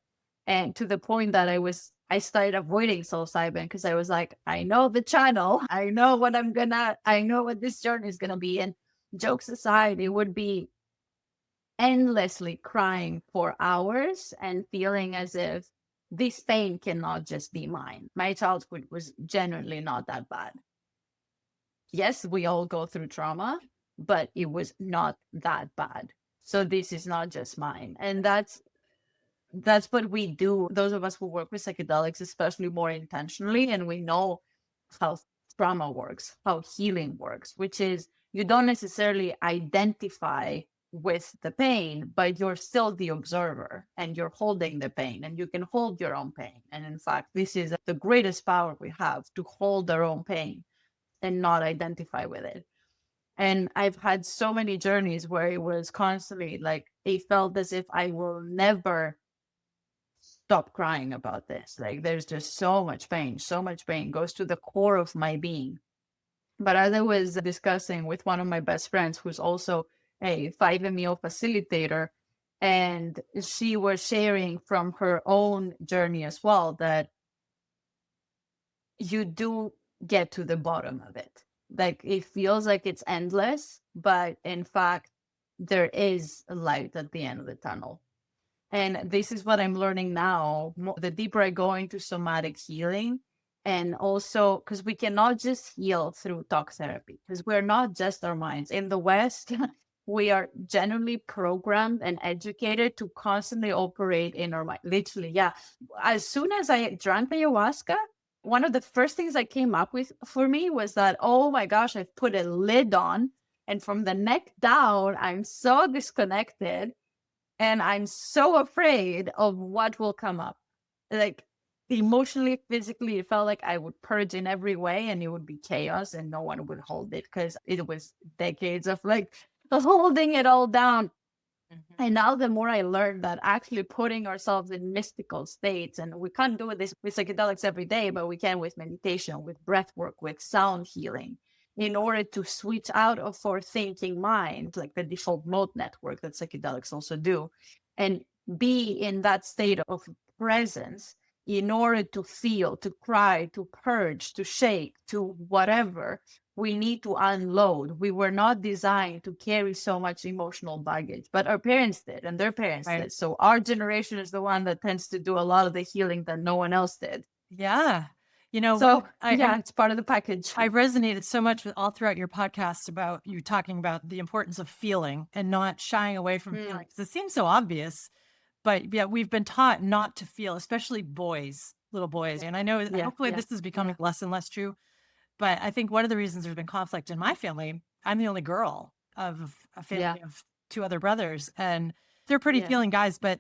And to the point that I started avoiding psilocybin because I was like, I know the channel. I know what this journey is going to be. And jokes aside, it would be endlessly crying for hours and feeling as if this pain cannot just be mine. My childhood was genuinely not that bad. Yes, we all go through trauma, but it was not that bad. So this is not just mine. And that's what we do. Those of us who work with psychedelics, especially more intentionally, and we know how trauma works, how healing works, which is you don't necessarily identify with the pain, but you're still the observer and you're holding the pain and you can hold your own pain. And in fact, this is the greatest power we have, to hold our own pain and not identify with it. And I've had so many journeys where it was constantly like, it felt as if I will never stop crying about this. Like there's just so much pain goes to the core of my being. But as I was discussing with one of my best friends, who's also a 5-MeO facilitator, and she was sharing from her own journey as well, that you do get to the bottom of it. Like it feels like it's endless, but in fact, there is a light at the end of the tunnel. And this is what I'm learning now. The deeper I go into somatic healing, and also because we cannot just heal through talk therapy, because we're not just our minds. In the West, we are generally programmed and educated to constantly operate in our mind. Literally, yeah. As soon as I drank ayahuasca, one of the first things I came up with for me was that, oh my gosh, I've put a lid on. And from the neck down, I'm so disconnected and I'm so afraid of what will come up. like emotionally, physically, it felt like I would purge in every way and it would be chaos and no one would hold it because it was decades of like holding it all down. And now the more I learned that actually putting ourselves in mystical states, and we can't do this with psychedelics every day, but we can with meditation, with breath work, with sound healing, in order to switch out of our thinking mind, like the default mode network that psychedelics also do, and be in that state of presence in order to feel, to cry, to purge, to shake, to whatever. We need to unload. We were not designed to carry so much emotional baggage, but our parents did and their parents did. So our generation is the one that tends to do a lot of the healing that no one else did. Yeah. So it's part of the package. I resonated so much with all throughout your podcast about you talking about the importance of feeling and not shying away from feeling. 'Cause it seems so obvious, but yeah, we've been taught not to feel, especially boys, little boys. And I know hopefully this is becoming less and less true. But I think one of the reasons there's been conflict in my family, I'm the only girl of a family of two other brothers, and they're pretty feeling guys. But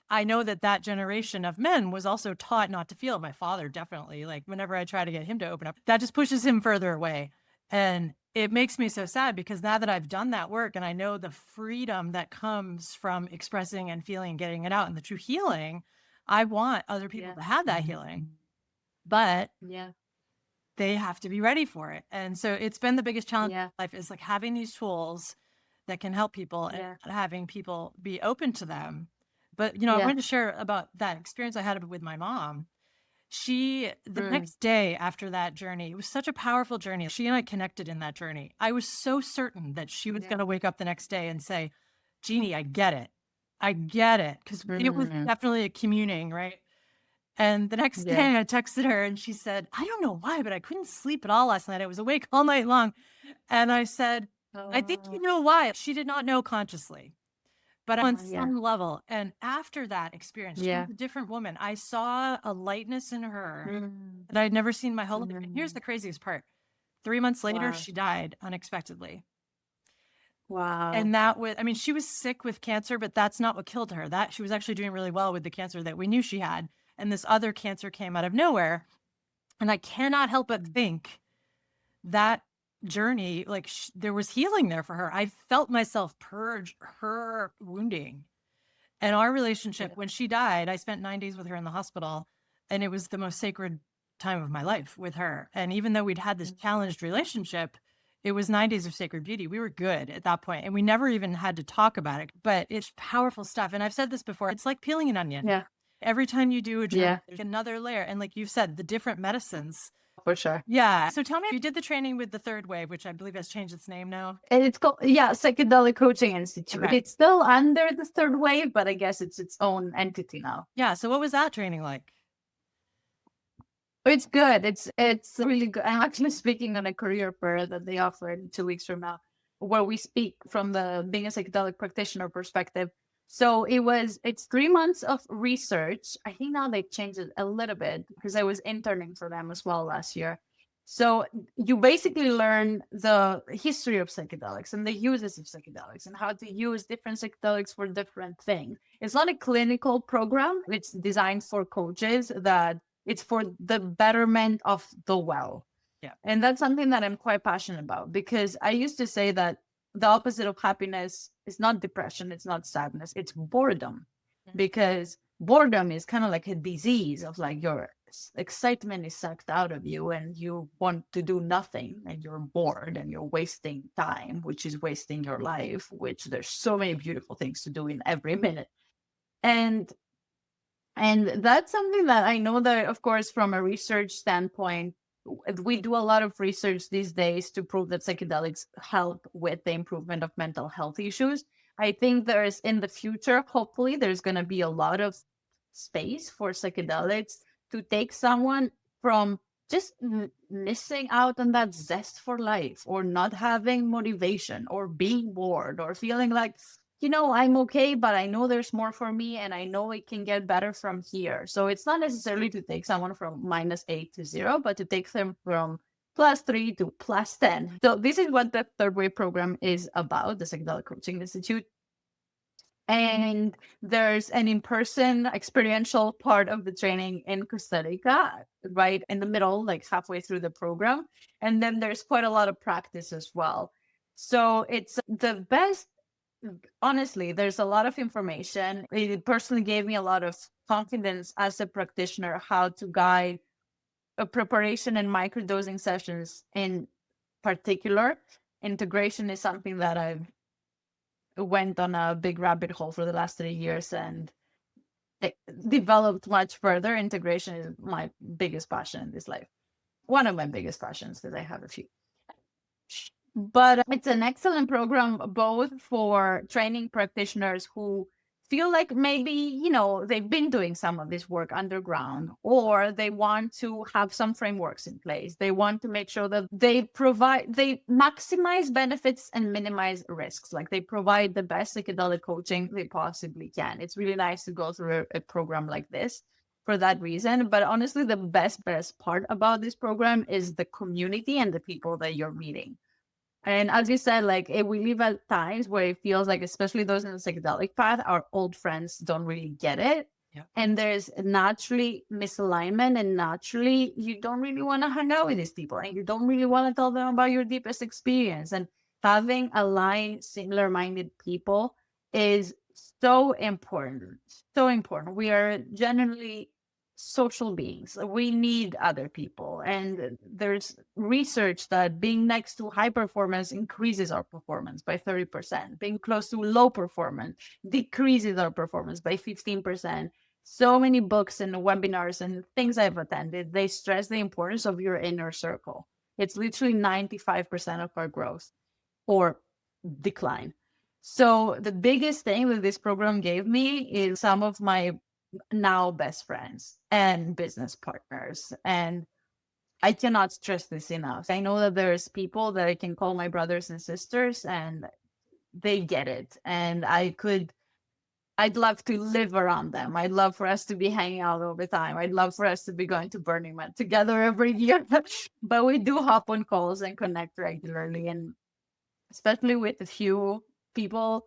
I know that generation of men was also taught not to feel. My father definitely, like whenever I try to get him to open up, that just pushes him further away. And it makes me so sad because now that I've done that work and I know the freedom that comes from expressing and feeling and getting it out and the true healing, I want other people to have that healing. But they have to be ready for it. And so it's been the biggest challenge in life is like having these tools that can help people and having people be open to them. But, I wanted to share about that experience I had with my mom. The next day after that journey, it was such a powerful journey. She and I connected in that journey. I was so certain that she was going to wake up the next day and say, Jeannie, I get it. I get it. Because it was definitely a communing, right? And the next day I texted her and she said, I don't know why, but I couldn't sleep at all last night. I was awake all night long. And I said, I think you know why. She did not know consciously, but on some level. And after that experience, she was a different woman. I saw a lightness in her that I'd never seen my whole life. And here's the craziest part. 3 months later, she died unexpectedly. Wow. And she was sick with cancer, but that's not what killed her. She was actually doing really well with the cancer that we knew she had. And this other cancer came out of nowhere. And I cannot help but think that journey, like there was healing there for her. I felt myself purge her wounding. And our relationship, when she died, I spent 9 days with her in the hospital. And it was the most sacred time of my life with her. And even though we'd had this challenged relationship, it was 9 days of sacred beauty. We were good at that point, and we never even had to talk about it. But it's powerful stuff. And I've said this before, it's like peeling an onion. Yeah. Every time you do a journey, there's another layer. And like you've said, the different medicines. For sure. Yeah. So tell me, you did the training with the Third Wave, which I believe has changed its name now. And it's called, Psychedelic Coaching Institute. Okay. It's still under the Third Wave, but I guess it's its own entity now. Yeah. So what was that training like? It's good. It's really good. I'm actually speaking on a career fair that they offer 2 weeks from now, where we speak from the being a psychedelic practitioner perspective. So it's 3 months of research. I think now they changed it a little bit because I was interning for them as well last year. So you basically learn the history of psychedelics and the uses of psychedelics and how to use different psychedelics for different things. It's not a clinical program. It's designed for coaches that it's for the betterment of the well. Yeah. And that's something that I'm quite passionate about because I used to say that the opposite of happiness is not depression, it's not sadness, it's boredom. Because boredom is kind of like a disease of like your excitement is sucked out of you and you want to do nothing and you're bored and you're wasting time, which is wasting your life, which there's so many beautiful things to do in every minute. And that's something that I know that, of course, from a research standpoint, we do a lot of research these days to prove that psychedelics help with the improvement of mental health issues. I think there's in the future, hopefully, there's going to be a lot of space for psychedelics to take someone from just missing out on that zest for life or not having motivation or being bored or feeling like, I'm okay, but I know there's more for me and I know it can get better from here. So it's not necessarily to take someone from -8 to 0, but to take them from +3 to +10. So this is what the Third Wave program is about, the Psychedelic Coaching Institute. And there's an in-person experiential part of the training in Costa Rica, right in the middle, like halfway through the program. And then there's quite a lot of practice as well. So it's the best. Honestly, there's a lot of information. It personally gave me a lot of confidence as a practitioner how to guide a preparation and microdosing sessions in particular. Integration is something that I've went on a big rabbit hole for the last 3 years and it developed much further. Integration is my biggest passion in this life. One of my biggest passions, because I have a few. But it's an excellent program both for training practitioners who feel like maybe, they've been doing some of this work underground, or they want to have some frameworks in place. They want to make sure that they maximize benefits and minimize risks. Like they provide the best psychedelic coaching they possibly can. It's really nice to go through a program like this for that reason. But honestly, the best part about this program is the community and the people that you're meeting. And as you said, like we live at times where it feels like, especially those in the psychedelic path, our old friends don't really get it. Yeah. And there's naturally misalignment, and naturally you don't really want to hang out with these people, and you don't really want to tell them about your deepest experience. And having aligned, similar-minded people is so important. So important. We are generally social beings. We need other people. And there's research that being next to high performance increases our performance by 30%. Being close to low performance decreases our performance by 15%. So many books and webinars and things I've attended, they stress the importance of your inner circle. It's literally 95% of our growth or decline. So the biggest thing that this program gave me is some of my now best friends and business partners. And I cannot stress this enough. I know that there's people that I can call my brothers and sisters and they get it. And I'd love to live around them. I'd love for us to be hanging out all the time. I'd love for us to be going to Burning Man together every year. But we do hop on calls and connect regularly. And especially with a few people,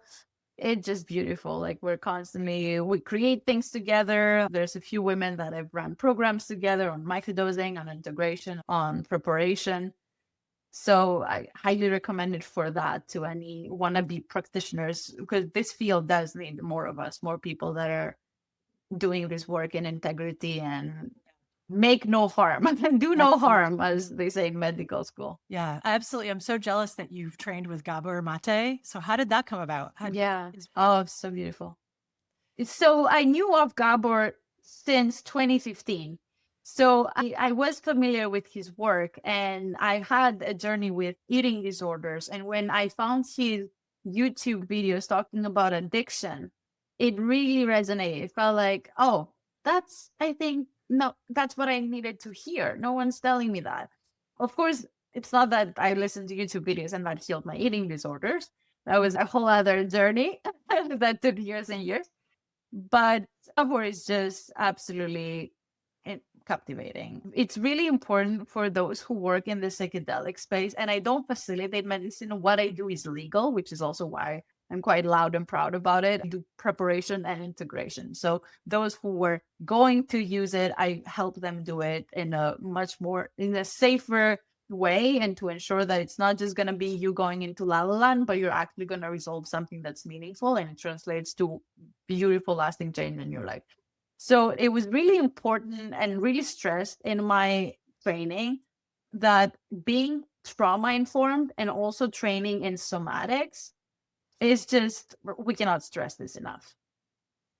it's just beautiful. Like we create things together. There's a few women that have run programs together on microdosing, on integration, on preparation. So I highly recommend it for that to any wannabe practitioners, because this field does need more of us, more people that are doing this work in integrity and make no harm and do no harm, as they say in medical school. Yeah, absolutely. I'm so jealous that you've trained with Gabor Maté. So how did that come about? Oh, it's so beautiful. So I knew of Gabor since 2015. So I was familiar with his work, and I had a journey with eating disorders. And when I found his YouTube videos talking about addiction, it really resonated. It felt like, oh, that's what I needed to hear. No one's telling me that. Of course, it's not that I listened to YouTube videos and that healed my eating disorders. That was a whole other journey that took years and years. But Gabor is just absolutely captivating. It's really important for those who work in the psychedelic space. And I don't facilitate medicine. What I do is legal, which is also why I'm quite loud and proud about it. I do preparation and integration. So those who were going to use it, I help them do it in a safer way, and to ensure that it's not just going to be you going into La La Land, but you're actually going to resolve something that's meaningful and it translates to beautiful, lasting change in your life. So it was really important and really stressed in my training that being trauma informed and also training in somatics is just, we cannot stress this enough.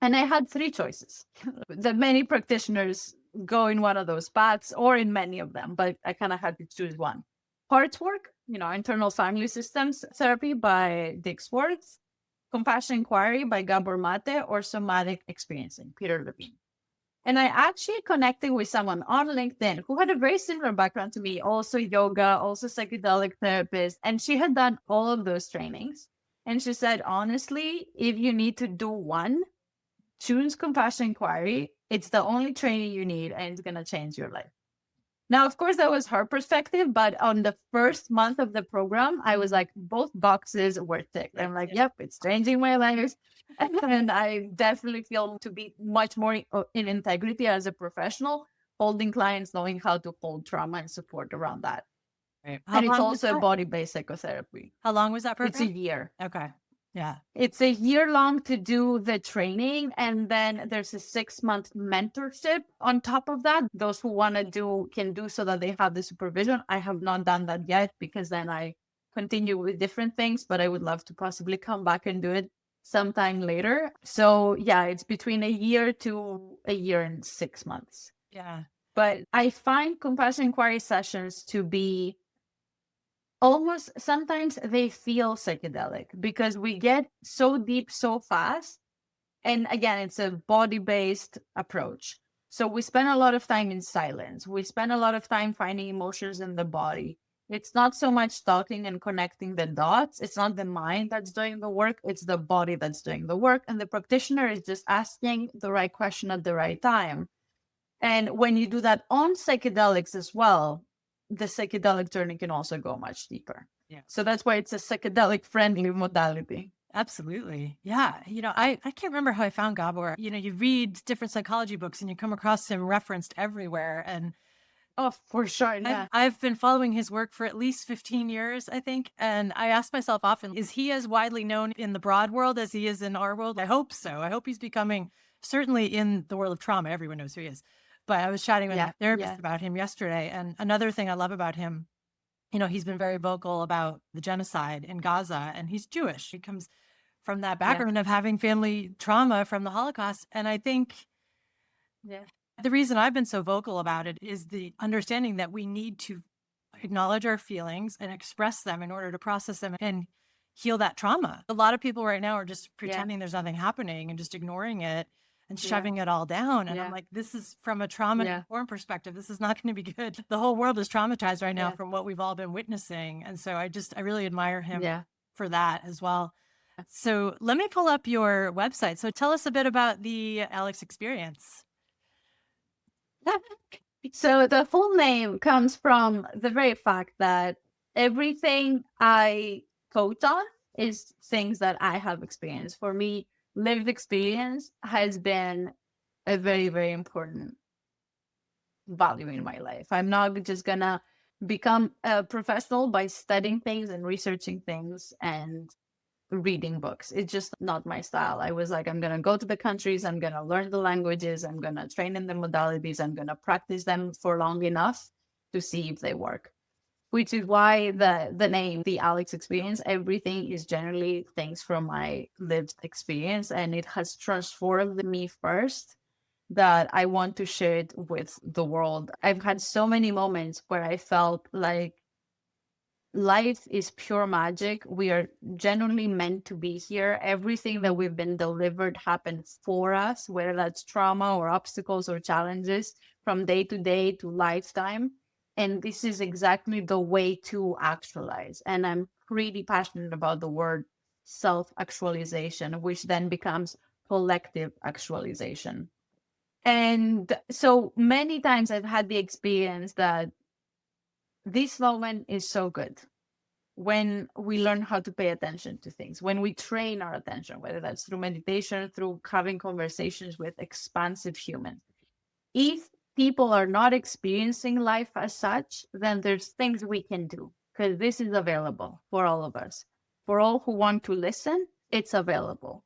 And I had three choices that many practitioners go in one of those paths or in many of them, but I kind of had to choose one. Heart work, internal family systems therapy by Dick Swartz, compassion inquiry by Gabor Maté, or somatic experiencing, Peter Levine. And I actually connected with someone on LinkedIn who had a very similar background to me, also yoga, also psychedelic therapist. And she had done all of those trainings. And she said, honestly, if you need to do one, choose compassion inquiry. It's the only training you need, and it's going to change your life. Now, of course, that was her perspective, but on the first month of the program, I was like, both boxes were ticked. I'm like, yep, it's changing my life. And I definitely feel to be much more in integrity as a professional, holding clients, knowing how to hold trauma and support around that. Right. And it's also a body-based psychotherapy. How long was that program? It's a year. Okay. Yeah. It's a year long to do the training. And then there's a 6-month mentorship on top of that. Those who want to do can do so that they have the supervision. I have not done that yet because then I continue with different things, but I would love to possibly come back and do it sometime later. So yeah, it's between a year to a year and 6 months. Yeah. But I find compassion inquiry sessions to be almost, sometimes they feel psychedelic because we get so deep so fast. And again, it's a body-based approach. So we spend a lot of time in silence. We spend a lot of time finding emotions in the body. It's not so much talking and connecting the dots. It's not the mind that's doing the work. It's the body that's doing the work. And the practitioner is just asking the right question at the right time. And when you do that on psychedelics as well, the psychedelic journey can also go much deeper. Yeah. So that's why it's a psychedelic friendly modality. Absolutely. Yeah. I can't remember how I found Gabor. You read different psychology books and you come across him referenced everywhere. And oh, for sure. Yeah. I've been following his work for at least 15 years, I think. And I ask myself often, is he as widely known in the broad world as he is in our world? I hope so. I hope he's becoming, certainly in the world of trauma, everyone knows who he is. But I was chatting with a therapist about him yesterday. And another thing I love about him, he's been very vocal about the genocide in Gaza, and he's Jewish. He comes from that background of having family trauma from the Holocaust. And I think the reason I've been so vocal about it is the understanding that we need to acknowledge our feelings and express them in order to process them and heal that trauma. A lot of people right now are just pretending there's nothing happening and just ignoring it and shoving it all down. And I'm like, this is from a trauma-informed perspective. This is not going to be good. The whole world is traumatized right now from what we've all been witnessing. And so I really admire him for that as well. So let me pull up your website. So tell us a bit about the Alex experience. So the full name comes from the very fact that everything I coach on is things that I have experienced. For me, lived experience has been a very, very important value in my life. I'm not just gonna become a professional by studying things and researching things and reading books. It's just not my style. I was like, I'm gonna go to the countries, I'm gonna learn the languages, I'm gonna train in the modalities, I'm gonna practice them for long enough to see if they work. Which is why the name, the Alex experience, everything is generally things from my lived experience, and it has transformed me first that I want to share it with the world. I've had so many moments where I felt like life is pure magic. We are genuinely meant to be here. Everything that we've been delivered happens for us, whether that's trauma or obstacles or challenges from day to day to lifetime. And this is exactly the way to actualize. And I'm pretty passionate about the word self-actualization, which then becomes collective actualization. And so many times I've had the experience that this moment is so good when we learn how to pay attention to things, when we train our attention, whether that's through meditation, through having conversations with expansive humans. If people are not experiencing life as such, then there's things we can do because this is available for all of us. For all who want to listen, it's available.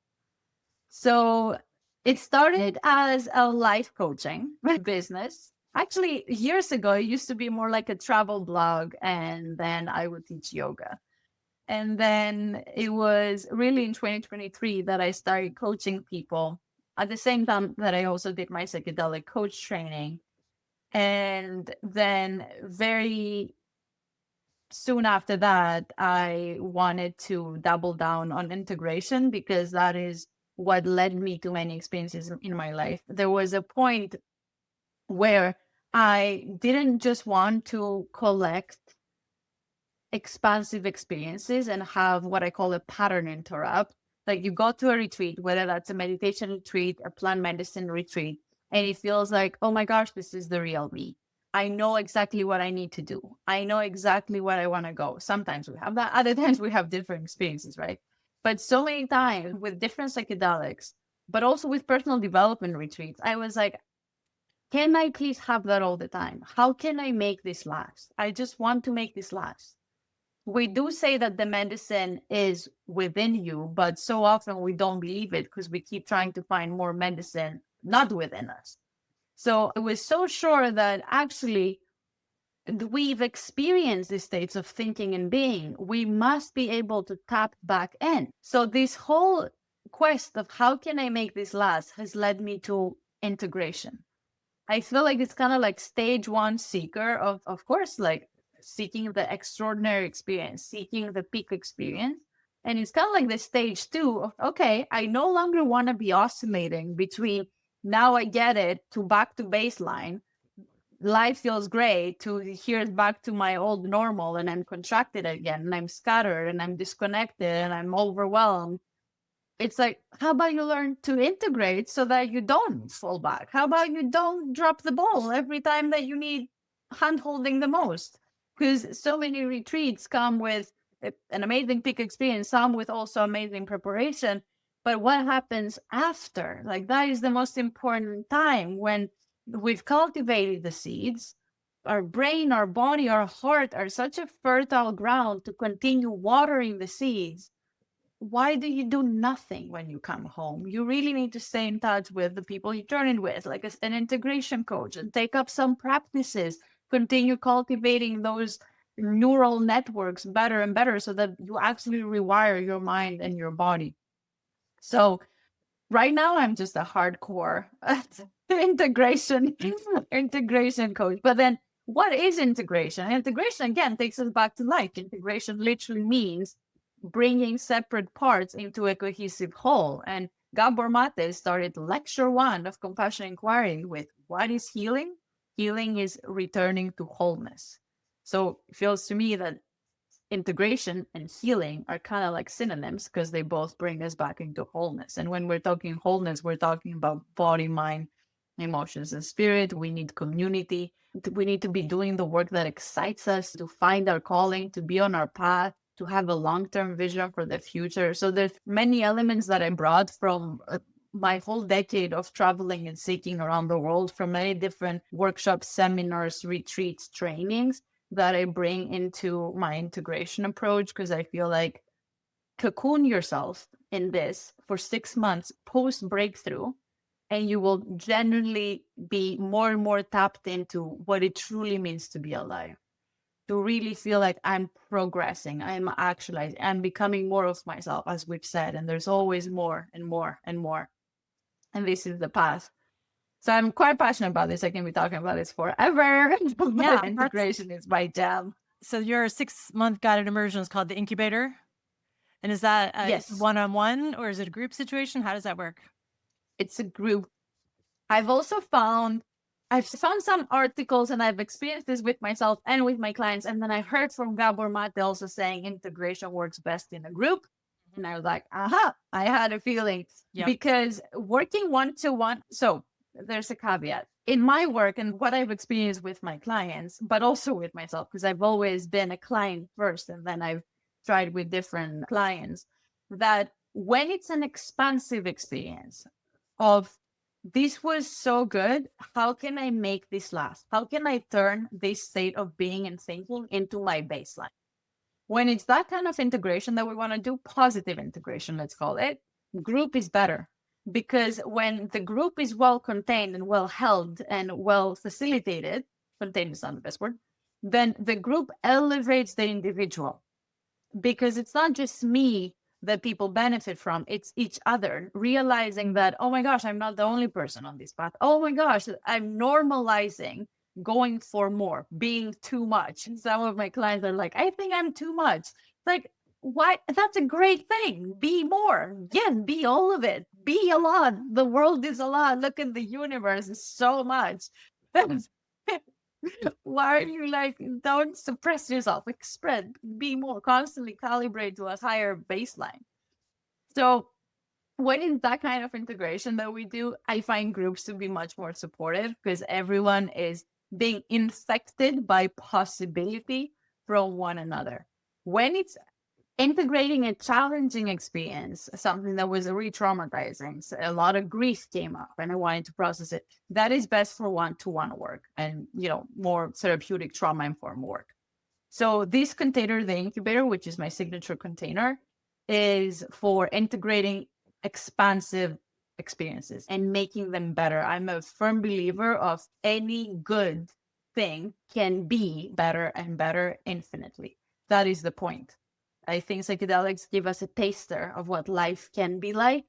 So it started as a life coaching business. Actually, years ago, it used to be more like a travel blog, and then I would teach yoga. And then it was really in 2023 that I started coaching people at the same time that I also did my psychedelic coach training. And then very soon after that, I wanted to double down on integration because that is what led me to many experiences in my life. There was a point where I didn't just want to collect expansive experiences and have what I call a pattern interrupt. Like you go to a retreat, whether that's a meditation retreat, a plant medicine retreat, and it feels like, oh my gosh, this is the real me. I know exactly what I need to do. I know exactly where I want to go. Sometimes we have that. Other times we have different experiences, right? But so many times with different psychedelics, but also with personal development retreats, I was like, can I please have that all the time? How can I make this last? I just want to make this last. We do say that the medicine is within you, but so often we don't believe it because we keep trying to find more medicine not within us. So I was so sure that actually we've experienced these states of thinking and being. We must be able to tap back in. So this whole quest of how can I make this last has led me to integration. I feel like it's kind of like stage one seeker of course, like seeking the extraordinary experience, seeking the peak experience. And it's kind of like the stage two of, okay, I no longer want to be oscillating between now I get it to back to baseline. Life feels great to here's back to my old normal and I'm contracted again and I'm scattered and I'm disconnected and I'm overwhelmed. It's like, how about you learn to integrate so that you don't fall back? How about you don't drop the ball every time that you need hand holding the most? Because so many retreats come with an amazing peak experience, some with also amazing preparation. But what happens after? Like, that is the most important time when we've cultivated the seeds. Our brain, our body, our heart are such a fertile ground to continue watering the seeds. Why do you do nothing when you come home? You really need to stay in touch with the people you journeyed with, like an integration coach, and take up some practices, continue cultivating those neural networks better and better so that you actually rewire your mind and your body. So right now I'm just a hardcore integration coach. But then what is integration? Integration, again, takes us back to life. Integration literally means bringing separate parts into a cohesive whole. And Gabor Maté started lecture one of Compassion Inquiry with what is healing? Healing is returning to wholeness. So it feels to me that integration and healing are kind of like synonyms because they both bring us back into wholeness. And when we're talking wholeness, we're talking about body, mind, emotions, and spirit. We need community. We need to be doing the work that excites us, to find our calling, to be on our path, to have a long-term vision for the future. So there's many elements that I brought from my whole decade of traveling and seeking around the world, from many different workshops, seminars, retreats, trainings, that I bring into my integration approach, because I feel like cocoon yourself in this for 6 months post breakthrough, and you will genuinely be more and more tapped into what it truly means to be alive. To really feel like I'm progressing, I'm actualizing, I'm becoming more of myself, as we've said, and there's always more and more and more. And this is the path. So I'm quite passionate about this. I can be talking about this forever. Yeah, integration is my jam. So your 6-month guided immersion is called the Incubator. And is that a Yes. one-on-one or is it a group situation? How does that work? It's a group. I've found some articles, and I've experienced this with myself and with my clients. And then I heard from Gabor Maté also saying integration works best in a group. And I was like, aha, I had a feeling. Yep. Because working one-to-one, so there's a caveat. In my work and what I've experienced with my clients, but also with myself, because I've always been a client first, and then I've tried with different clients, that when it's an expansive experience of this was so good, how can I make this last? How can I turn this state of being and thinking into my baseline? When it's that kind of integration that we want to do, positive integration, let's call it, group is better. Because when the group is well contained and well held and well facilitated, contained is not the best word, then the group elevates the individual. Because it's not just me that people benefit from, it's each other, realizing that, oh my gosh, I'm not the only person on this path. Oh my gosh, I'm normalizing going for more, being too much. And some of my clients are like, I think I'm too much. Like, why? That's a great thing. Be more. Yes, be all of it. Be a lot. The world is a lot. Look at the universe. It's so much. Why are you like, don't suppress yourself, like spread, be more, constantly calibrate to a higher baseline. So when it's that kind of integration that we do, I find groups to be much more supportive because everyone is being infected by possibility from one another. When it's integrating a challenging experience, something that was re-traumatizing, so a lot of grief came up and I wanted to process it, that is best for one-to-one work and, more therapeutic trauma-informed work. So this container, the incubator, which is my signature container, is for integrating expansive experiences and making them better. I'm a firm believer of any good thing can be better and better infinitely. That is the point. I think psychedelics give us a taster of what life can be like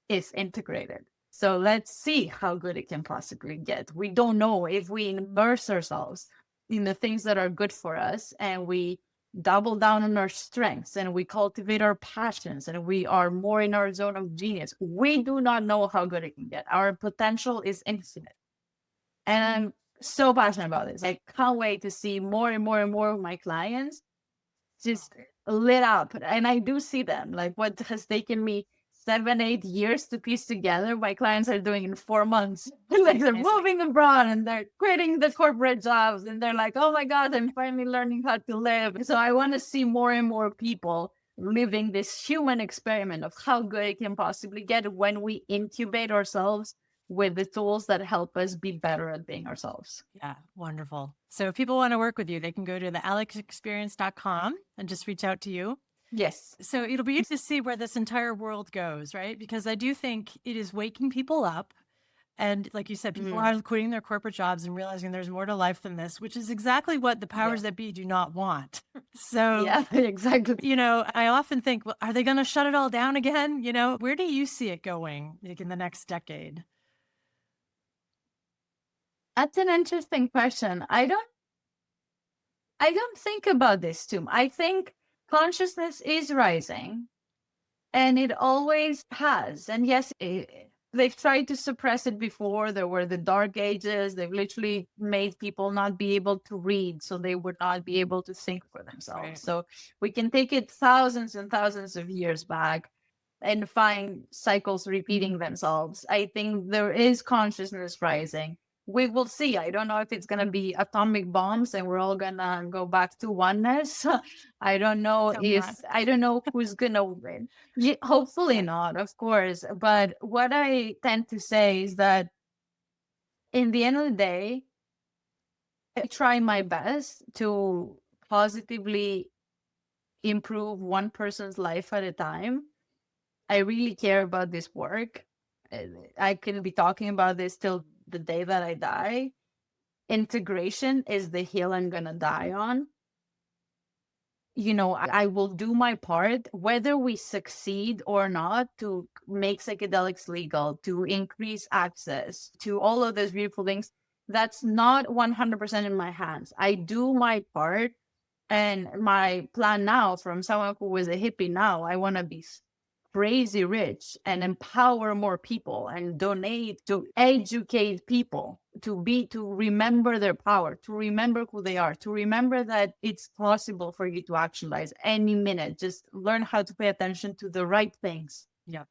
if integrated. So let's see how good it can possibly get. We don't know if we immerse ourselves in the things that are good for us and we double down on our strengths and we cultivate our passions and we are more in our zone of genius. We do not know how good it can get. Our potential is infinite. And I'm so passionate about this. I can't wait to see more and more and more of my clients just lit up. And I do see them, like what has taken me 7-8 years to piece together, my clients are doing in 4 months. Like they're moving abroad and they're quitting the corporate jobs and they're like, oh my God, I'm finally learning how to live. So I want to see more and more people living this human experiment of how good it can possibly get when we incubate ourselves with the tools that help us be better at being ourselves. Yeah, wonderful. So if people want to work with you, they can go to the alexexperience.com and just reach out to you. Yes. So it'll be interesting to see where this entire world goes, right? Because I do think it is waking people up. And like you said, people are quitting their corporate jobs and realizing there's more to life than this, which is exactly what the powers that be do not want. So, yeah, exactly. I often think, well, are they going to shut it all down again? Where do you see it going like in the next decade? That's an interesting question. I don't think about this too much. I think consciousness is rising and it always has. And yes, they've tried to suppress it before. There were the dark ages. They've literally made people not be able to read, so they would not be able to think for themselves. Right. So we can take it thousands and thousands of years back and find cycles repeating themselves. I think there is consciousness rising. We will see. I don't know if it's going to be atomic bombs and we're all going to go back to oneness. I don't know I don't know who's going to win. Hopefully not, of course. But what I tend to say is that in the end of the day, I try my best to positively improve one person's life at a time. I really care about this work. I can be talking about this till the day that I die. Integration is the hill I'm going to die on. I will do my part, whether we succeed or not, to make psychedelics legal, to increase access to all of those beautiful things. That's not 100% in my hands. I do my part. And my plan now, from someone who was a hippie now, I want to be crazy rich and empower more people and donate to educate people to remember their power, to remember who they are, to remember that it's possible for you to actualize any minute. Just learn how to pay attention to the right things. Yeah.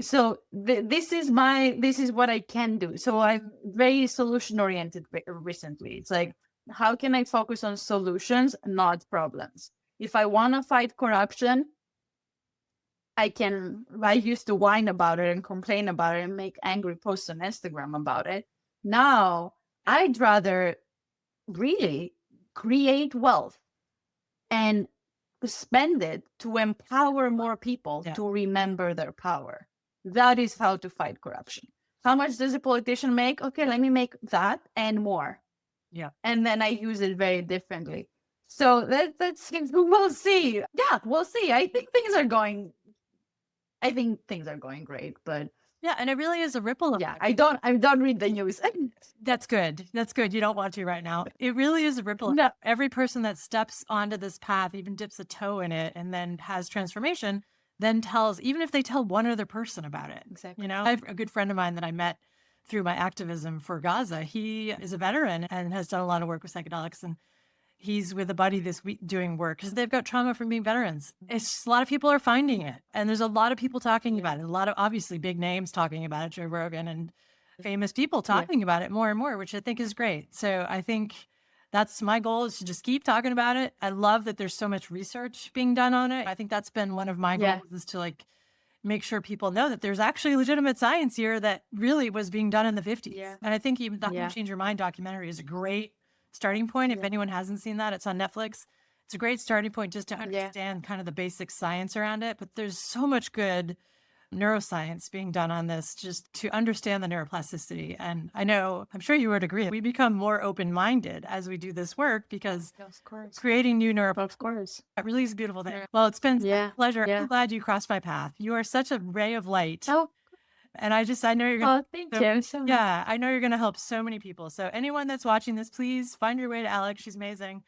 So this is what I can do. So I'm very solution oriented recently. It's like, how can I focus on solutions, not problems? If I want to fight corruption, I used to whine about it and complain about it and make angry posts on Instagram about it. Now, I'd rather really create wealth and spend it to empower more people to remember their power. That is how to fight corruption. How much does a politician make? Okay, let me make that and more. Yeah. And then I use it very differently. So that's we'll see. Yeah, we'll see. I think things are going great, but yeah, and it really is a ripple effect. Yeah, I don't read the news. That's good. That's good. You don't want to right now. It really is a ripple effect. No. Every person that steps onto this path, even dips a toe in it and then has transformation, then tells, even if they tell one other person about it. Exactly. I have a good friend of mine that I met through my activism for Gaza. He is a veteran and has done a lot of work with psychedelics, and he's with a buddy this week doing work because they've got trauma from being veterans. It's just a lot of people are finding it. And there's a lot of people talking about it. A lot of obviously big names talking about it, Joe Rogan and famous people talking about it more and more, which I think is great. So I think that's my goal, is to just keep talking about it. I love that there's so much research being done on it. I think that's been one of my goals, is to like make sure people know that there's actually legitimate science here that really was being done in the 50s. And I think even the How to Change Your Mind documentary is a great starting point. If anyone hasn't seen that, it's on Netflix. It's a great starting point just to understand kind of the basic science around it. But there's so much good neuroscience being done on this just to understand the neuroplasticity. And I know, I'm sure you would agree, we become more open-minded as we do this work, because creating new neuroplasticity, it really is a beautiful thing. Well, it's been a pleasure. I'm glad you crossed my path. You are such a ray of light. And I know you're going to... thank you so much. Yeah, I know you're going to help so many people. So anyone that's watching this, please find your way to Alex. She's amazing.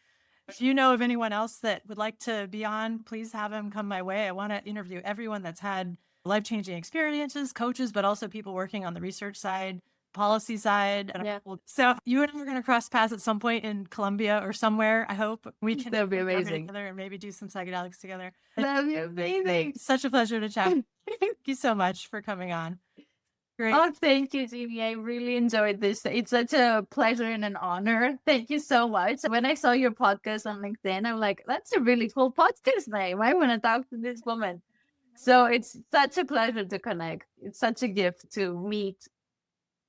If you know of anyone else that would like to be on, please have them come my way. I want to interview everyone that's had life-changing experiences, coaches, but also people working on the research side, policy side. And so you and I are going to cross paths at some point in Colombia or somewhere. I hope we can... That'd be amazing. Together and maybe do some psychedelics together. That'd be amazing. Such a pleasure to chat. Thank you so much for coming on. Great. Oh, thank you, Jeannie. I really enjoyed this. It's such a pleasure and an honor. Thank you so much. When I saw your podcast on LinkedIn, I'm like, that's a really cool podcast name. I want to talk to this woman. So it's such a pleasure to connect. It's such a gift to meet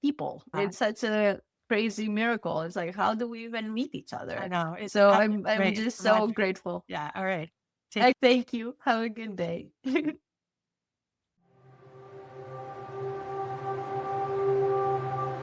people. It's such a crazy miracle. It's like, how do we even meet each other? I know. So I'm just so grateful. Yeah. All right. Thank you. Have a good day.